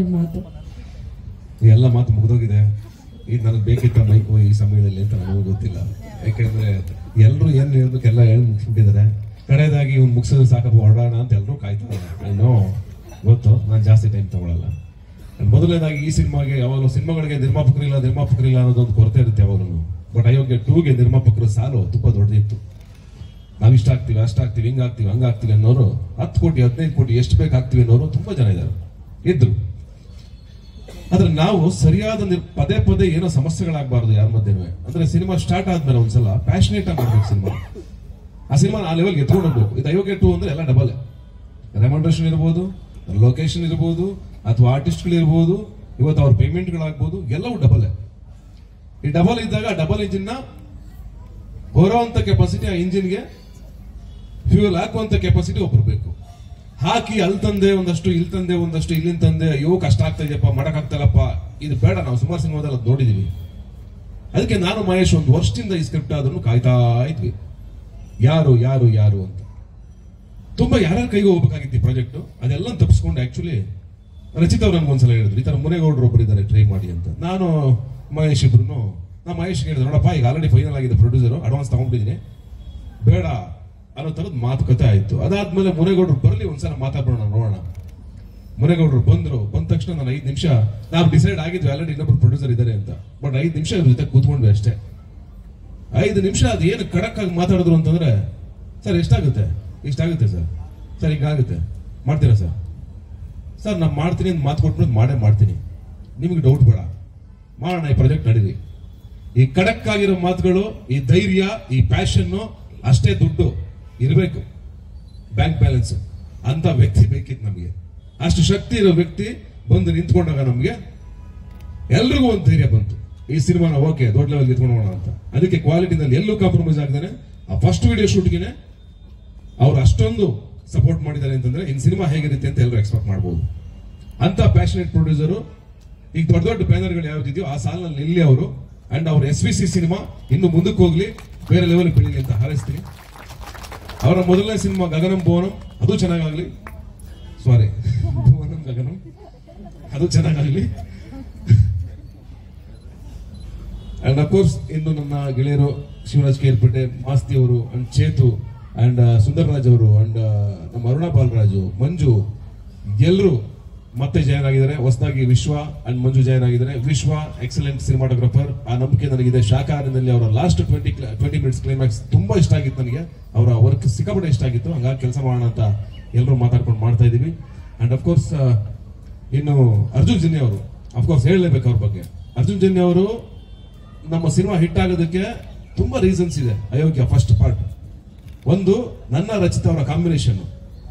ನಿಮ್ಮ ಮಾತು ಎಲ್ಲ ಮಾತು ಮುಗಿದೋಗಿದೆ. ಇದು ನನಗೆ ಬೇಕಿತ್ತ ಮೈಕು ಈ ಸಮಯದಲ್ಲಿ ಅಂತ ನನಗೂ ಗೊತ್ತಿಲ್ಲ. ಯಾಕೆಂದ್ರೆ ಎಲ್ಲರೂ ಏನ್ ಹೇಳ್ಬೇಕು ಎಲ್ಲ ಹೇಳಿ ಮುಗಿಸ್ಬಿಟ್ಟಿದ್ದಾರೆ. ಕಡೆಯದಾಗಿ ಇವ್ನು ಮುಗಿಸಿದ್ರೆ ಸಾಕಪ್ಪ ಹೊರಡೋಣ ಅಂತ ಎಲ್ಲರೂ ಕಾಯ್ತಾರೆ. ಏನೋ ಗೊತ್ತು, ನಾನು ಜಾಸ್ತಿ ಟೈಮ್ ತಗೊಳ್ಳಲ್ಲ. ಮೊದಲನೇದಾಗಿ ಈ ಸಿನಿಮಾಗೆ ಯಾವಾಗಲೂ ಸಿನಿಮಾಗಳಿಗೆ ನಿರ್ಮಾಪಕರಿಲ್ಲ ಅನ್ನೋದೊಂದು ಕೊರತೆ ಇರುತ್ತೆ ಯಾವಾಗಲೂ. ಬಟ್ ಅಯೋಗ್ಯ 2ಗೆ ನಿರ್ಮಾಪಕರು ಸಾಲು ತುಂಬಾ ದೊಡ್ಡದಿತ್ತು. ನಾವು ಇಷ್ಟ ಆಗ್ತೀವಿ, ಅಷ್ಟಾಗ್ತೀವಿ, ಹಿಂಗಾಗ್ತೀವಿ, ಹಂಗಾಗ್ತೀವಿ ಅನ್ನೋರು 10 ಕೋಟಿ 15 ಕೋಟಿ ಎಷ್ಟು ಬೇಕಾಗ್ತೀವಿ ಅನ್ನೋರು ತುಂಬಾ ಜನ ಇದ್ರು. ಆದ್ರೆ ನಾವು ಸರಿಯಾದ ಪದೇ ಪದೇ ಏನೋ ಸಮಸ್ಯೆಗಳಾಗಬಾರ್ದು ಯಾರ ಮಧ್ಯೆ. ಅಂದ್ರೆ ಸಿನಿಮಾ ಸ್ಟಾರ್ಟ್ ಆದ್ಮೇಲೆ ಒಂದ್ಸಲ ಪ್ಯಾಷನೇಟ್ ಆಗಿ ಮಾಡ್ಬೇಕು ಸಿನಿಮಾ. ಆ ಸಿನಿಮಾ ಆ ಲೆವೆಲ್ಗೆ ಎತ್ಕೊಂಡು ಹೋಗ್ಬೇಕು. ಇದು ಅಯೋಗ್ಯ 2 ಅಂದ್ರೆ ಎಲ್ಲ ಡಬಲ್. ರೆಮಂಡ್ರೇಷನ್ ಇರ್ಬೋದು, ಲೊಕೇಶನ್ ಇರ್ಬೋದು, ಅಥವಾ ಆರ್ಟಿಸ್ಟ್ಗಳು ಇರ್ಬೋದು, ಇವತ್ತು ಅವ್ರ ಪೇಮೆಂಟ್ಗಳಾಗ್ಬೋದು, ಎಲ್ಲವೂ ಡಬಲ್. ಈ ಡಬಲ್ ಇದ್ದಾಗ ಡಬಲ್ ಇಂಜಿನ್ ನ ಹೊರೋಂತ ಕೆಪಾಸಿಟಿ ಆ ಇಂಜಿನ್ಗೆ ಫ್ಯೂಯಲ್ ಹಾಕುವಂತ ಕೆಪಾಸಿಟಿ ಒಬ್ರು ಬೇಕು. ಹಾಕಿ ಅಲ್ಲಿ ತಂದೆ ಒಂದಷ್ಟು, ಇಲ್ಲಿ ತಂದೆ ಒಂದಷ್ಟು, ಇಲ್ಲಿಂದ ತಂದೆ, ಅಯ್ಯೋ ಕಷ್ಟ ಆಗ್ತಾ ಇದೆಯಪ್ಪ, ಮಾಡಕ್ ಆಗ್ತಲ್ಲಪ್ಪ, ಇದು ಬೇಡ. ನಾವು ಸುಮಾರು ಸಿನಿಮಾದಲ್ಲಿ ಅದು ನೋಡಿದೀವಿ. ಅದಕ್ಕೆ ನಾನು ಮಹೇಶ್ ಒಂದು ವರ್ಷದಿಂದ ಈ ಸ್ಕ್ರಿಪ್ಟ್ ಆದ್ರೂ ಕಾಯ್ತಾ ಇದ್ವಿ, ಯಾರು ಅಂತ. ತುಂಬಾ ಯಾರ್ಯಾರ ಕೈಗೆ ಹೋಗ್ಬೇಕಾಗಿತ್ತು ಈ ಪ್ರಾಜೆಕ್ಟ್. ಅದೆಲ್ಲ ತಪ್ಪಿಸ್ಕೊಂಡು ಆಕ್ಚುಲಿ ರಚಿತ್ ಅವ್ರು ನನ್ಗೆ ಒಂದ್ಸಲ ಹೇಳಿದ್ರು, ಈ ತರ ಮುನೇಗೌಡರು ಒಬ್ಬರು ಇದ್ದಾರೆ ಟ್ರೈ ಮಾಡಿ ಅಂತ. ನಾನು ಮಹೇಶ್ ಇಬ್ರು ನಾ ಮಹೇಶ್ ಹೇಳಿದ್ರು, ನೋಡಪ್ಪ ಈಗ ಆಲ್ರೆಡಿ ಫೈನಲ್ ಆಗಿದೆ, ಪ್ರೊಡ್ಯೂಸರ್ ಅಡ್ವಾನ್ಸ್ ತಗೊಂಡಿದ್ದೀನಿ, ಬೇಡ ಅನ್ನೋ ತರದ್ ಮಾತುಕತೆ ಆಯ್ತು. ಅದಾದ್ಮೇಲೆ ಮುನೇಗೌಡರು ಬರಲಿ ಒಂದ್ಸಲ ಮಾತಾಡೋಣ, ನೋಡೋಣ. ಮುನೇಗೌಡರು ಬಂದ ತಕ್ಷಣ ನಾನು 5 ನಿಮಿಷ ನಾವು ಡಿಸೈಡ್ ಆಗಿದ್ವಿ ಆಲ್ರೆಡಿ ಇನ್ನೊಬ್ರು ಪ್ರೊಡ್ಯೂಸರ್ ಇದ್ದಾರೆ ಅಂತ. ಬಟ್ 5 ನಿಮಿಷ ಇವ್ರ ಜೊತೆ ಕೂತ್ಕೊಂಡ್ವಿ ಅಷ್ಟೇ. 5 ನಿಮಿಷ ಅದು ಏನು ಖಡಕ್ ಆಗಿ ಮಾತಾಡಿದ್ರು ಅಂತಂದ್ರೆ, ಸರ್ ಎಷ್ಟಾಗುತ್ತೆ, ಇಷ್ಟಾಗುತ್ತೆ ಸರ್ ಹಿಂಗಾಗುತ್ತೆ, ಮಾಡ್ತೀರಾ ಸರ್ ನಾನು ಮಾಡ್ತೀನಿ ಅಂತ ಮಾತು ಕೊಟ್ಬಿಟ್ಟು ಮಾಡೇ ಮಾಡ್ತೀನಿ, ನಿಮ್ಗೆ ಡೌಟ್ ಬೇಡ, ಮಾಡೋಣ, ಈ ಪ್ರಾಜೆಕ್ಟ್ ನಡೀರಿ. ಈ ಖಡಕ್ ಆಗಿರೋ ಮಾತುಗಳು, ಈ ಧೈರ್ಯ, ಈ ಪ್ಯಾಷನ್, ಅಷ್ಟೇ ದುಡ್ಡು ಇರಬೇಕು, ಬ್ಯಾಂಕ್ ಬ್ಯಾಲೆನ್ಸ್ ಅಂತ ವ್ಯಕ್ತಿ ಬೇಕಿತ್ತು ನಮಗೆ. ಅಷ್ಟು ಶಕ್ತಿ ಇರೋ ವ್ಯಕ್ತಿ ಬಂದು ನಿಂತ್ಕೊಂಡಾಗ ನಮ್ಗೆ ಎಲ್ರಿಗೂ ಒಂದು ಧೈರ್ಯ ಬಂತು, ಈ ಸಿನಿಮಾನ ಓಕೆ ದೊಡ್ಡ ಲೆವೆಲ್ ಎತ್ಕೊಂಡೋಣ ಅಂತ. ಅದಕ್ಕೆ ಕ್ವಾಲಿಟಿನಲ್ಲಿ ಎಲ್ಲೂ ಕಾಂಪ್ರಮೈಸ್ ಆಗದಾನೆ ಆ ಫಸ್ಟ್ ವಿಡಿಯೋ ಶೂಟ್ಗೆ ಅವ್ರು ಅಷ್ಟೊಂದು ಸಪೋರ್ಟ್ ಮಾಡಿದ್ದಾರೆ ಅಂತಂದ್ರೆ ಇನ್ ಸಿನಿಮಾ ಹೇಗಿರುತ್ತೆ ಅಂತ ಎಲ್ಲರೂ ಎಕ್ಸ್ಪೆಕ್ಟ್ ಮಾಡಬಹುದು. ಅಂತ ಪ್ಯಾಷನೇಟ್ ಪ್ರೊಡ್ಯೂಸರು ಈಗ ದೊಡ್ಡ ಬ್ಯಾನರ್ಗಳು ಯಾವ್ದಿದೆಯೋ ಆ ಸಾಲಿನಲ್ಲಿ ನಿಲ್ಲಿ ಅವರು. ಅಂಡ್ ಅವ್ರ SVC ಸಿನಿಮಾ ಇನ್ನು ಮುಂದಕ್ಕೆ ಹೋಗ್ಲಿ, ಬೇರೆ ಲೆವೆಲ್ ಬೆಳೀಲಿ ಅಂತ ಹಾರೈಸ್ತೀನಿ. ಅವರ ಮೊದಲನೇ ಸಿನಿಮಾ ಗಗನಂ ಭುವನಂ ಅದು ಚೆನ್ನಾಗಾಗ್ಲಿ, ಭುವನಂ ಗಗನಂ ಅದು ಚೆನ್ನಾಗಾಗ್ಲಿ. ಅಂಡ್ ಅಫ್ಕೋರ್ಸ್ ಇನ್ನು ನನ್ನ ಗೆಳೆಯರು ಶಿವರಾಜ್ ಕೇರ್ಪೇಟೆ, ಮಾಸ್ತಿ ಅವರು, ಅಂಡ್ ಚೇತು, ಅಂಡ್ ಸುಂದರ್ ರಾಜ್ ಅವರು, ಅಂಡ್ ನಮ್ಮ ಅರುಣಾ ಬಾಲರಾಜು, ಮಂಜು, ಎಲ್ಲರೂ ಮತ್ತೆ ಜಾಯ್ನ್ ಆಗಿದ್ದಾರೆ. ಹೊಸದಾಗಿ ವಿಶ್ವ ಅಂಡ್ ಮಂಜು ಜಾಯ್ನ್ ಆಗಿದ್ದಾರೆ. ವಿಶ್ವ ಎಕ್ಸಲೆಂಟ್ ಸಿನಿಮಾಟೋಗ್ರಫರ್, ಆ ನಂಬಿಕೆ ನನಗಿದೆ. ಶಾಖಾಹಾರದಲ್ಲಿ ಅವರ ಲಾಸ್ಟ್ 20 ಮಿನಿಟ್ಸ್ ಕ್ಲೈಮ್ಯಾಕ್ಸ್ ತುಂಬಾ ಇಷ್ಟ ಆಗಿತ್ತು ನನಗೆ. ಅವರ ವರ್ಕ್ ಸಿಕ್ಕಾಪಟ್ಟೆ ಇಷ್ಟ ಆಗಿತ್ತು. ಹಂಗಾಗಿ ಕೆಲಸ ಮಾಡೋಣ ಅಂತ ಎಲ್ಲರೂ ಮಾತಾಡ್ಕೊಂಡು ಮಾಡ್ತಾ ಇದೀವಿ. ಅಂಡ್ ಅಫ್ಕೋರ್ಸ್ ಇನ್ನು ಅರ್ಜುನ್ ಜನ್ಯ ಅವರು, ಅಫ್ಕೋರ್ಸ್ ಹೇಳಲೇಬೇಕು ಅವ್ರ ಬಗ್ಗೆ. ಅರ್ಜುನ್ ಜನ್ಯ ಅವರು ನಮ್ಮ ಸಿನಿಮಾ ಹಿಟ್ ಆಗೋದಕ್ಕೆ ತುಂಬಾ ರೀಸನ್ಸ್ ಇದೆ. ಅಯೋಗ್ಯ ಫಸ್ಟ್ ಪಾರ್ಟ್, ಒಂದು ನನ್ನ ರಚಿತ ಅವರ ಕಾಂಬಿನೇಷನ್,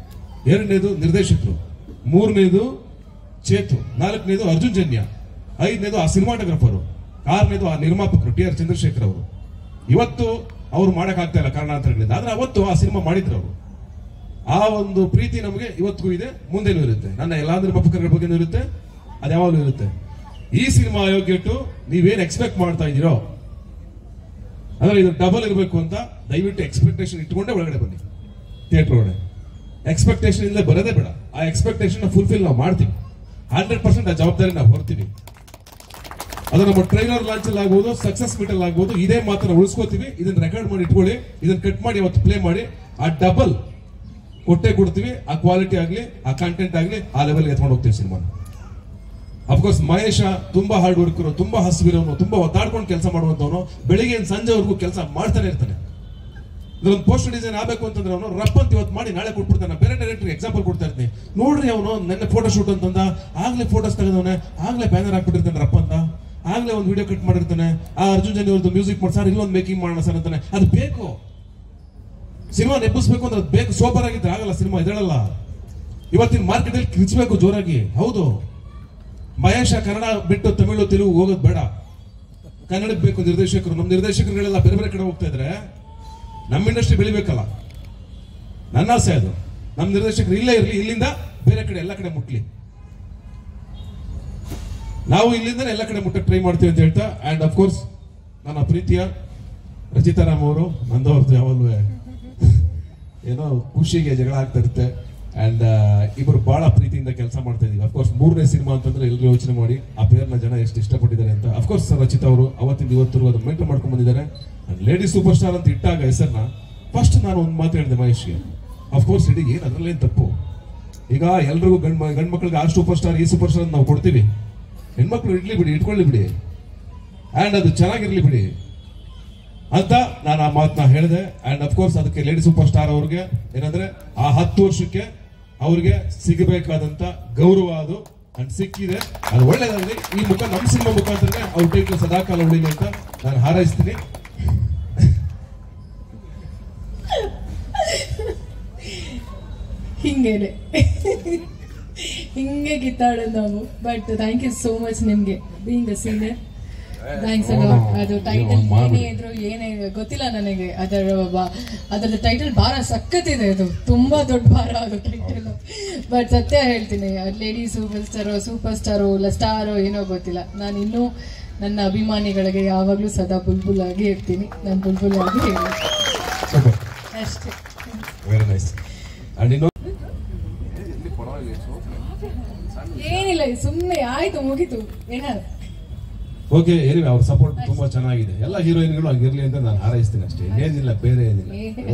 2ನೇದು ನಿರ್ದೇಶಕರು, 3ನೇದು ಚೇತು, 4ನೇದು ಅರ್ಜುನ್ ಜನ್ಯ, 5ನೇದು ಆ ಸಿನಿಮಾಟೋಗ್ರಫರು, 6ನೇದು ಆ ನಿರ್ಮಾಪಕರು TR ಚಂದ್ರಶೇಖರ್ ಅವರು. ಇವತ್ತು ಅವ್ರು ಮಾಡಕ್ ಆಗ್ತಾ ಇಲ್ಲ ಕಾರಣಾಂತರಗಳಿಂದ, ಆದ್ರೆ ಅವತ್ತು ಆ ಸಿನಿಮಾ ಮಾಡಿದ್ರು ಅವರು. ಆ ಒಂದು ಪ್ರೀತಿ ನಮಗೆ ಇವತ್ತಿಗೂ ಇದೆ, ಮುಂದೆನೂ ಇರುತ್ತೆ. ನನ್ನ ಎಲ್ಲಾ ನಿರ್ಮಾಪಕರ ಬಗ್ಗೆನೂ ಇರುತ್ತೆ, ಅದು ಯಾವಾಗಲೂ ಇರುತ್ತೆ. ಈ ಸಿನಿಮಾ ಅಯೋಗ್ಯ 2 ನೀವೇನ್ ಎಕ್ಸ್ಪೆಕ್ಟ್ ಮಾಡ್ತಾ ಇದೀರೋ ಅಂದ್ರೆ ಇದು ಡಬಲ್ ಇರಬೇಕು ಅಂತ ದಯವಿಟ್ಟು ಎಕ್ಸ್ಪೆಕ್ಟೇಷನ್ ಇಟ್ಕೊಂಡೇ ಒಳಗಡೆ ಬನ್ನಿ. ಥಿಯೇಟರ್ ಒಳಗಡೆ ಎಕ್ಸ್ಪೆಕ್ಟೇಷನ್ ಇಲ್ಲದೆ ಬರೋದೇ ಬೇಡ. ಆ ಎಕ್ಸ್ಪೆಕ್ಟೇಷನ್ ಫುಲ್ಫಿಲ್ ನಾವು ಮಾಡ್ತೀವಿ, 100% ಆ ಜವಾಬ್ದಾರಿ ನಾವು ಹೊರ್ತೀವಿ. ಅದು ನಮ್ಮ ಟ್ರೈಲರ್ ಲಾಂಚ್ ಅಲ್ಲಿ ಆಗ್ಬೋದು, ಸಕ್ಸಸ್ ಮೀಟ್ ಅಲ್ಲಿ ಆಗ್ಬೋದು, ಇದೇ ಮಾತನ್ನ ಉಳಿಸ್ಕೋತೀವಿ. ಇದನ್ನ ರೆಕಾರ್ಡ್ ಮಾಡಿ ಇಟ್ಕೊಳ್ಳಿ, ಇದನ್ನ ಕಟ್ ಮಾಡಿ ಅವತ್ತು ಪ್ಲೇ ಮಾಡಿ, ಆ ಡಬಲ್ ಕೊಟ್ಟೆ ಕೊಡ್ತೀವಿ. ಆ ಕ್ವಾಲಿಟಿ ಆಗ್ಲಿ, ಆ ಕಂಟೆಂಟ್ ಆಗ್ಲಿ, ಆ ಲೆವೆಲ್ ಎತ್ಕೊಂಡು ಹೋಗ್ತೀವಿ ಸಿನಿಮಾ. ಅಫ್ಕೋರ್ಸ್ ಮಹೇಶ ತುಂಬಾ ಹಾರ್ಡ್ ವರ್ಕರು, ತುಂಬಾ ಹಸಿವಿರೋನು, ತುಂಬಾ ಒತ್ತಾಡ್ಕೊಂಡು ಕೆಲಸ ಮಾಡುವಂತವನು, ಬೆಳಿಗ್ಗೆ ಸಂಜೆವರೆಗೂ ಕೆಲಸ ಮಾಡ್ತಾನೆ ಇರ್ತಾನೆ. ಒಂದು ಪೋಸ್ಟರ್ ಡಿಸೈನ್ ಆಗಬೇಕು ಅಂತಂದ್ರೆ ಅವನು ರಪ್ಪಂತ ಇವತ್ತು ಮಾಡಿ ನಾಳೆ ಕೊಟ್ಬಿಡ್ತಾನೆ. ಬೇರೆ ಡೈರೆಕ್ಟರ್ ಎಕ್ಸಾಂಪಲ್ ಕೊಡ್ತಾ ಇರ್ತೀನಿ, ನೋಡ್ರಿ ಅವನು ನೆನ್ನೆ ಫೋಟೋ ಶೂಟ್ ಅಂತಂದ, ಆಗ್ಲೇ ಫೋಟೋಸ್ ತೆಗೆದವನೆ, ಆಗ್ಲೇ ಬ್ಯಾನರ್ ಹಾಕ್ಬಿಟ್ಟಿರ್ತಾನೆ ರಪ್ಪ ಅಂತ, ಆಗ್ಲೇ ಒಂದು ವಿಡಿಯೋ ಕಟ್ ಮಾಡಿರ್ತಾನೆ. ಆ ಅರ್ಜುನ್ ಜನ್ಯ ಅವ್ರದ್ದು ಮ್ಯೂಸಿಕ್ ಮಾಡಿ ಸರ್ ಇಲ್ಲೊಂದು ಮೇಕಿಂಗ್ ಮಾಡೋಣ ಸರ್ ಅಂತಾನೆ. ಅದು ಬೇಕು, ಸಿನಿಮಾ ನೆಬ್ಬಿಸ್ಬೇಕು ಅಂದ್ರೆ ಅದು ಬೇಕು. ಸೋಬರ್ ಆಗಿದ್ರೆ ಆಗಲ್ಲ ಸಿನಿಮಾ, ಇದಳಲ್ಲ. ಇವತ್ತಿನ ಮಾರ್ಕೆಟ್ ಅಲ್ಲಿ ಕಿರ್ಚ್ಬೇಕು ಜೋರಾಗಿ. ಹೌದು, ಮಹೇಶ ಕನ್ನಡ ಬಿಟ್ಟು ತಮಿಳು ತೆಲುಗು ಹೋಗೋದು ಬೇಡ, ಕನ್ನಡಕ್ಕೆ ಬೇಕು ನಿರ್ದೇಶಕರು. ನಮ್ಮ ನಿರ್ದೇಶಕರುಗಳೆಲ್ಲ ಬೇರೆ ಬೇರೆ ಕಡೆ ಹೋಗ್ತಾ ಇದ್ರೆ ನಮ್ಮ ಇಂಡಸ್ಟ್ರಿ ಬೆಳಿಬೇಕಲ್ಲ, ನನ್ನ ಆಸೆ ಅದು. ನಮ್ಮ ನಿರ್ದೇಶಕರು ಇಲ್ಲೇ ಇರಲಿ, ಇಲ್ಲಿಂದ ಬೇರೆ ಕಡೆ ಎಲ್ಲ ಕಡೆ ಮುಟ್ಲಿ. ನಾವು ಇಲ್ಲಿಂದ ಎಲ್ಲ ಕಡೆ ಮುಟ್ಟಕ್ಕೆ ಟ್ರೈ ಮಾಡ್ತೀವಿ ಅಂತ ಹೇಳ್ತಾ, ಅಂಡ್ ಅಫ್ಕೋರ್ಸ್ ನನ್ನ ಪ್ರೀತಿಯ ರಚಿತಾರಾಮ್ ಅವರು, ನಂದವ್ರದ್ದು ಯಾವಾಗಲೂ ಏನೋ ಖುಷಿಗೆ ಜಗಳ ಆಗ್ತಾ ಇರುತ್ತೆ. ಅಂಡ್ ಇಬ್ಬರು ಬಹಳ ಪ್ರೀತಿಯಿಂದ ಕಡೆಯಿಂದ ಕೆಲಸ ಮಾಡ್ತಾ ಇದೀವಿ. ಅಫ್ಕೋರ್ಸ್ 3ನೇ ಸಿನಿಮಾ ಅಂತಂದ್ರೆ ಎಲ್ಲರೂ ಯೋಚನೆ ಮಾಡಿ ಆ ಪೇರ್ನ ಜನ ಎಷ್ಟು ಇಷ್ಟಪಟ್ಟಿದ್ದಾರೆ ಅಂತ. ಅಫ್ಕೋರ್ಸ್ ರಚಿತಾ ಅವರು ಅವತ್ತಿಂದ ಇವತ್ತರೆಗೂ ಅದನ್ನ ಮೇಂಟೈನ್ ಮಾಡ್ಕೊಂಡು ಬಂದಿದ್ದಾರೆ. ಲೇಡಿ ಸೂಪರ್ ಸ್ಟಾರ್ ಅಂತ ಇಟ್ಟಾಗ ಹೆಸರನ್ನ ಫಸ್ಟ್ ನಾನು ಒಂದು ಮಾತು ಹೇಳಿದೆ ಮಹೇಶ್ಗೆ, ಅಫ್ಕೋರ್ಸ್ ಇಡೀ ಏನು ಅದರಲ್ಲೇನು ತಪ್ಪು. ಈಗ ಎಲ್ರಿಗೂ ಗಂಡ್ ಮಕ್ಳಿಗೆ ಆ ಸೂಪರ್ ಸ್ಟಾರ್ ಈ ಸೂಪರ್ ಸ್ಟಾರ್ ನಾವು ಕೊಡ್ತೀವಿ, ಹೆಣ್ಮಕ್ಳು ಇಡ್ಲಿ ಬಿಡಿ, ಇಟ್ಕೊಳ್ಳಿ ಬಿಡಿ, ಅಂಡ್ ಅದು ಚೆನ್ನಾಗಿರ್ಲಿ ಬಿಡಿ ಅಂತ ನಾನು ಆ ಮಾತನ್ನ ಹೇಳಿದೆ. ಅಂಡ್ ಅಫ್ಕೋರ್ಸ್ ಅದಕ್ಕೆ ಲೇಡಿ ಸೂಪರ್ ಸ್ಟಾರ್ ಅವ್ರಿಗೆ ಏನಂದ್ರೆ ಆ 10 ವರ್ಷಕ್ಕೆ ಅವ್ರಿಗೆ ಸಿಗಬೇಕಾದಂತ ಗೌರವ ಅದು ಅಂಡ್ ಸಿಕ್ಕಿದೆ. ಅದು ಒಳ್ಳೇದಾಗಲಿ. ಈ ನಮ್ಮ ಸಿನಿಮಾ ಮುಖಾಂತರ ಅವ್ರ ಟೈಟ್ಲ್ ಸದಾಕಾಲ ಉಳಿಲಿ ಅಂತ ನಾನು ಹಾರೈಸ್ತೀನಿ. ಹಿಂಗೇನೆ ಹಿಂಗೆ ಕಿತ್ತಾಡೋದು ನಾವು. But thank you so much ನಿಮ್ಗೆ ಬೀಯಿಂಗ್ ಅ ಸೀನಿಯರ್. ಥ್ಯಾಂಕ್ಸ್ ಅಲ್ಲ. ಅದು ಟೈಟಲ್ ಏನೇ ಇದ್ರು ಏನೇ ಗೊತ್ತಿಲ್ಲ ನನಗೆ, ಅದರ ಟೈಟಲ್ ಭಾರ ಸಖತ್ತಿದೆ. ಅದು ತುಂಬಾ ದೊಡ್ಡ ಭಾರ ಅದು ಟೈಟಲ್. ಬಟ್ ಸತ್ಯ ಹೇಳ್ತೀನಿ, ಲೇಡಿ ಸೂಪರ್ ಸ್ಟಾರೋ ಇಲ್ಲ ಸ್ಟಾರೋ ಏನೋ ಗೊತ್ತಿಲ್ಲ, ನಾನು ಇನ್ನೂ ನನ್ನ ಅಭಿಮಾನಿಗಳಿಗೆ ಯಾವಾಗಲೂ ಸದಾ ಬುಲ್ಬುಲ್ ಆಗಿ ಇರ್ತೀನಿ. ನಾನು ಬುಲ್ಬುಲ್ ಆಗಿ ಅಷ್ಟೇ. Very nice. ಏನಿಲ್ಲ, ಸುಮ್ಮನೆ ಆಯ್ತು, ಮುಗೀತು. ಏನಾದ್ರು ಓಕೆ, ಏನಿಲ್ಲ, ಅವ್ರ ಸಪೋರ್ಟ್ ತುಂಬಾ ಚೆನ್ನಾಗಿದೆ. ಎಲ್ಲ ಹೀರೋಯಿನ್ಗಳು ಹಂಗಿರ್ಲಿ ಅಂತ ನಾನು ಹಾರೈಸ್ತೀನಿ ಅಷ್ಟೇ, ಏನಿಲ್ಲ, ಬೇರೆ ಏನಿಲ್ಲ.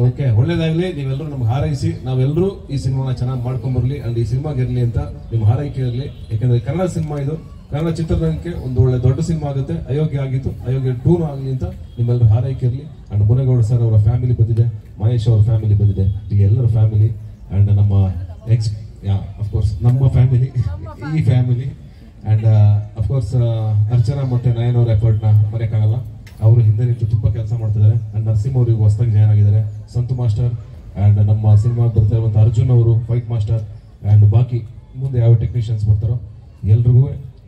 ಓಕೆ, ಒಳ್ಳೇದಾಗ್ಲಿ. ನೀವೆಲ್ಲರೂ ನಮ್ಗೆ ಹಾರೈಸಿ, ನಾವೆಲ್ಲರೂ ಈ ಸಿನಿಮಾನ ಚೆನ್ನಾಗಿ ಮಾಡ್ಕೊಂಡ್ ಬರ್ಲಿ ಅಂಡ್ ಈ ಸಿನಿಮಾಗೆ ಇರ್ಲಿ ಅಂತ ನಿಮ್ ಹಾರೈಕೆ ಇರಲಿ. ಯಾಕಂದ್ರೆ ಕನ್ನಡ ಸಿನಿಮಾ ಇದು, ಕನ್ನಡ ಚಿತ್ರರಂಗಕ್ಕೆ ಒಂದು ಒಳ್ಳೆ ದೊಡ್ಡ ಸಿನಿಮಾ ಆಗುತ್ತೆ. ಅಯೋಗ್ಯ ಆಗಿತ್ತು, ಅಯೋಗ್ಯ 2 ಆಗಲಿ ಅಂತ ನಿಮ್ಮೆಲ್ಲರೂ ಹಾರೈಕೆ ಇರಲಿ. ಅಂಡ್ ಮುನೇಗೌಡ ಸರ್ ಅವರ ಫ್ಯಾಮಿಲಿ ಬಂದಿದೆ, ಮಹೇಶ್ ಅವ್ರ ಫ್ಯಾಮಿಲಿ ಬಂದಿದೆ, ಈಗ ಎಲ್ಲರ ಫ್ಯಾಮಿಲಿ ಅಂಡ್ ನಮ್ಮ ಅಫ್ಕೋರ್ಸ್ ನಮ್ಮ ಫ್ಯಾಮಿಲಿ, ಈ ಫ್ಯಾಮಿಲಿ ಅಂಡ್ ಅಫ್ಕೋರ್ಸ್ ಅರ್ಚನಾ ಮತ್ತೆ ನಯನ್ ಅವ್ರ ಎಫರ್ಟ್ ನ ಮರೆಯಕ್ಕಾಗಲ್ಲ. ಅವರು ಹಿಂದೆ ನಿಂತು ತುಂಬಾ ಕೆಲಸ ಮಾಡ್ತಿದ್ದಾರೆ. ಅಂಡ್ ನರಸಿಂಹ ಅವರು ಈಗ ಹೊಸದಾಗಿ ಜಾಯ್ನ್ ಆಗಿದ್ದಾರೆ, ಸಂತು ಮಾಸ್ಟರ್ ಅಂಡ್ ನಮ್ಮ ಸಿನಿಮಾ ಬರ್ತಾ ಇರುವಂತ ಅರ್ಜುನ್ ಅವರು ಫೈಟ್ ಮಾಸ್ಟರ್ ಅಂಡ್ ಬಾಕಿ ಮುಂದೆ ಯಾವ ಟೆಕ್ನಿಷಿಯನ್ಸ್ ಬರ್ತಾರೋ ಎಲ್ರಿಗೂ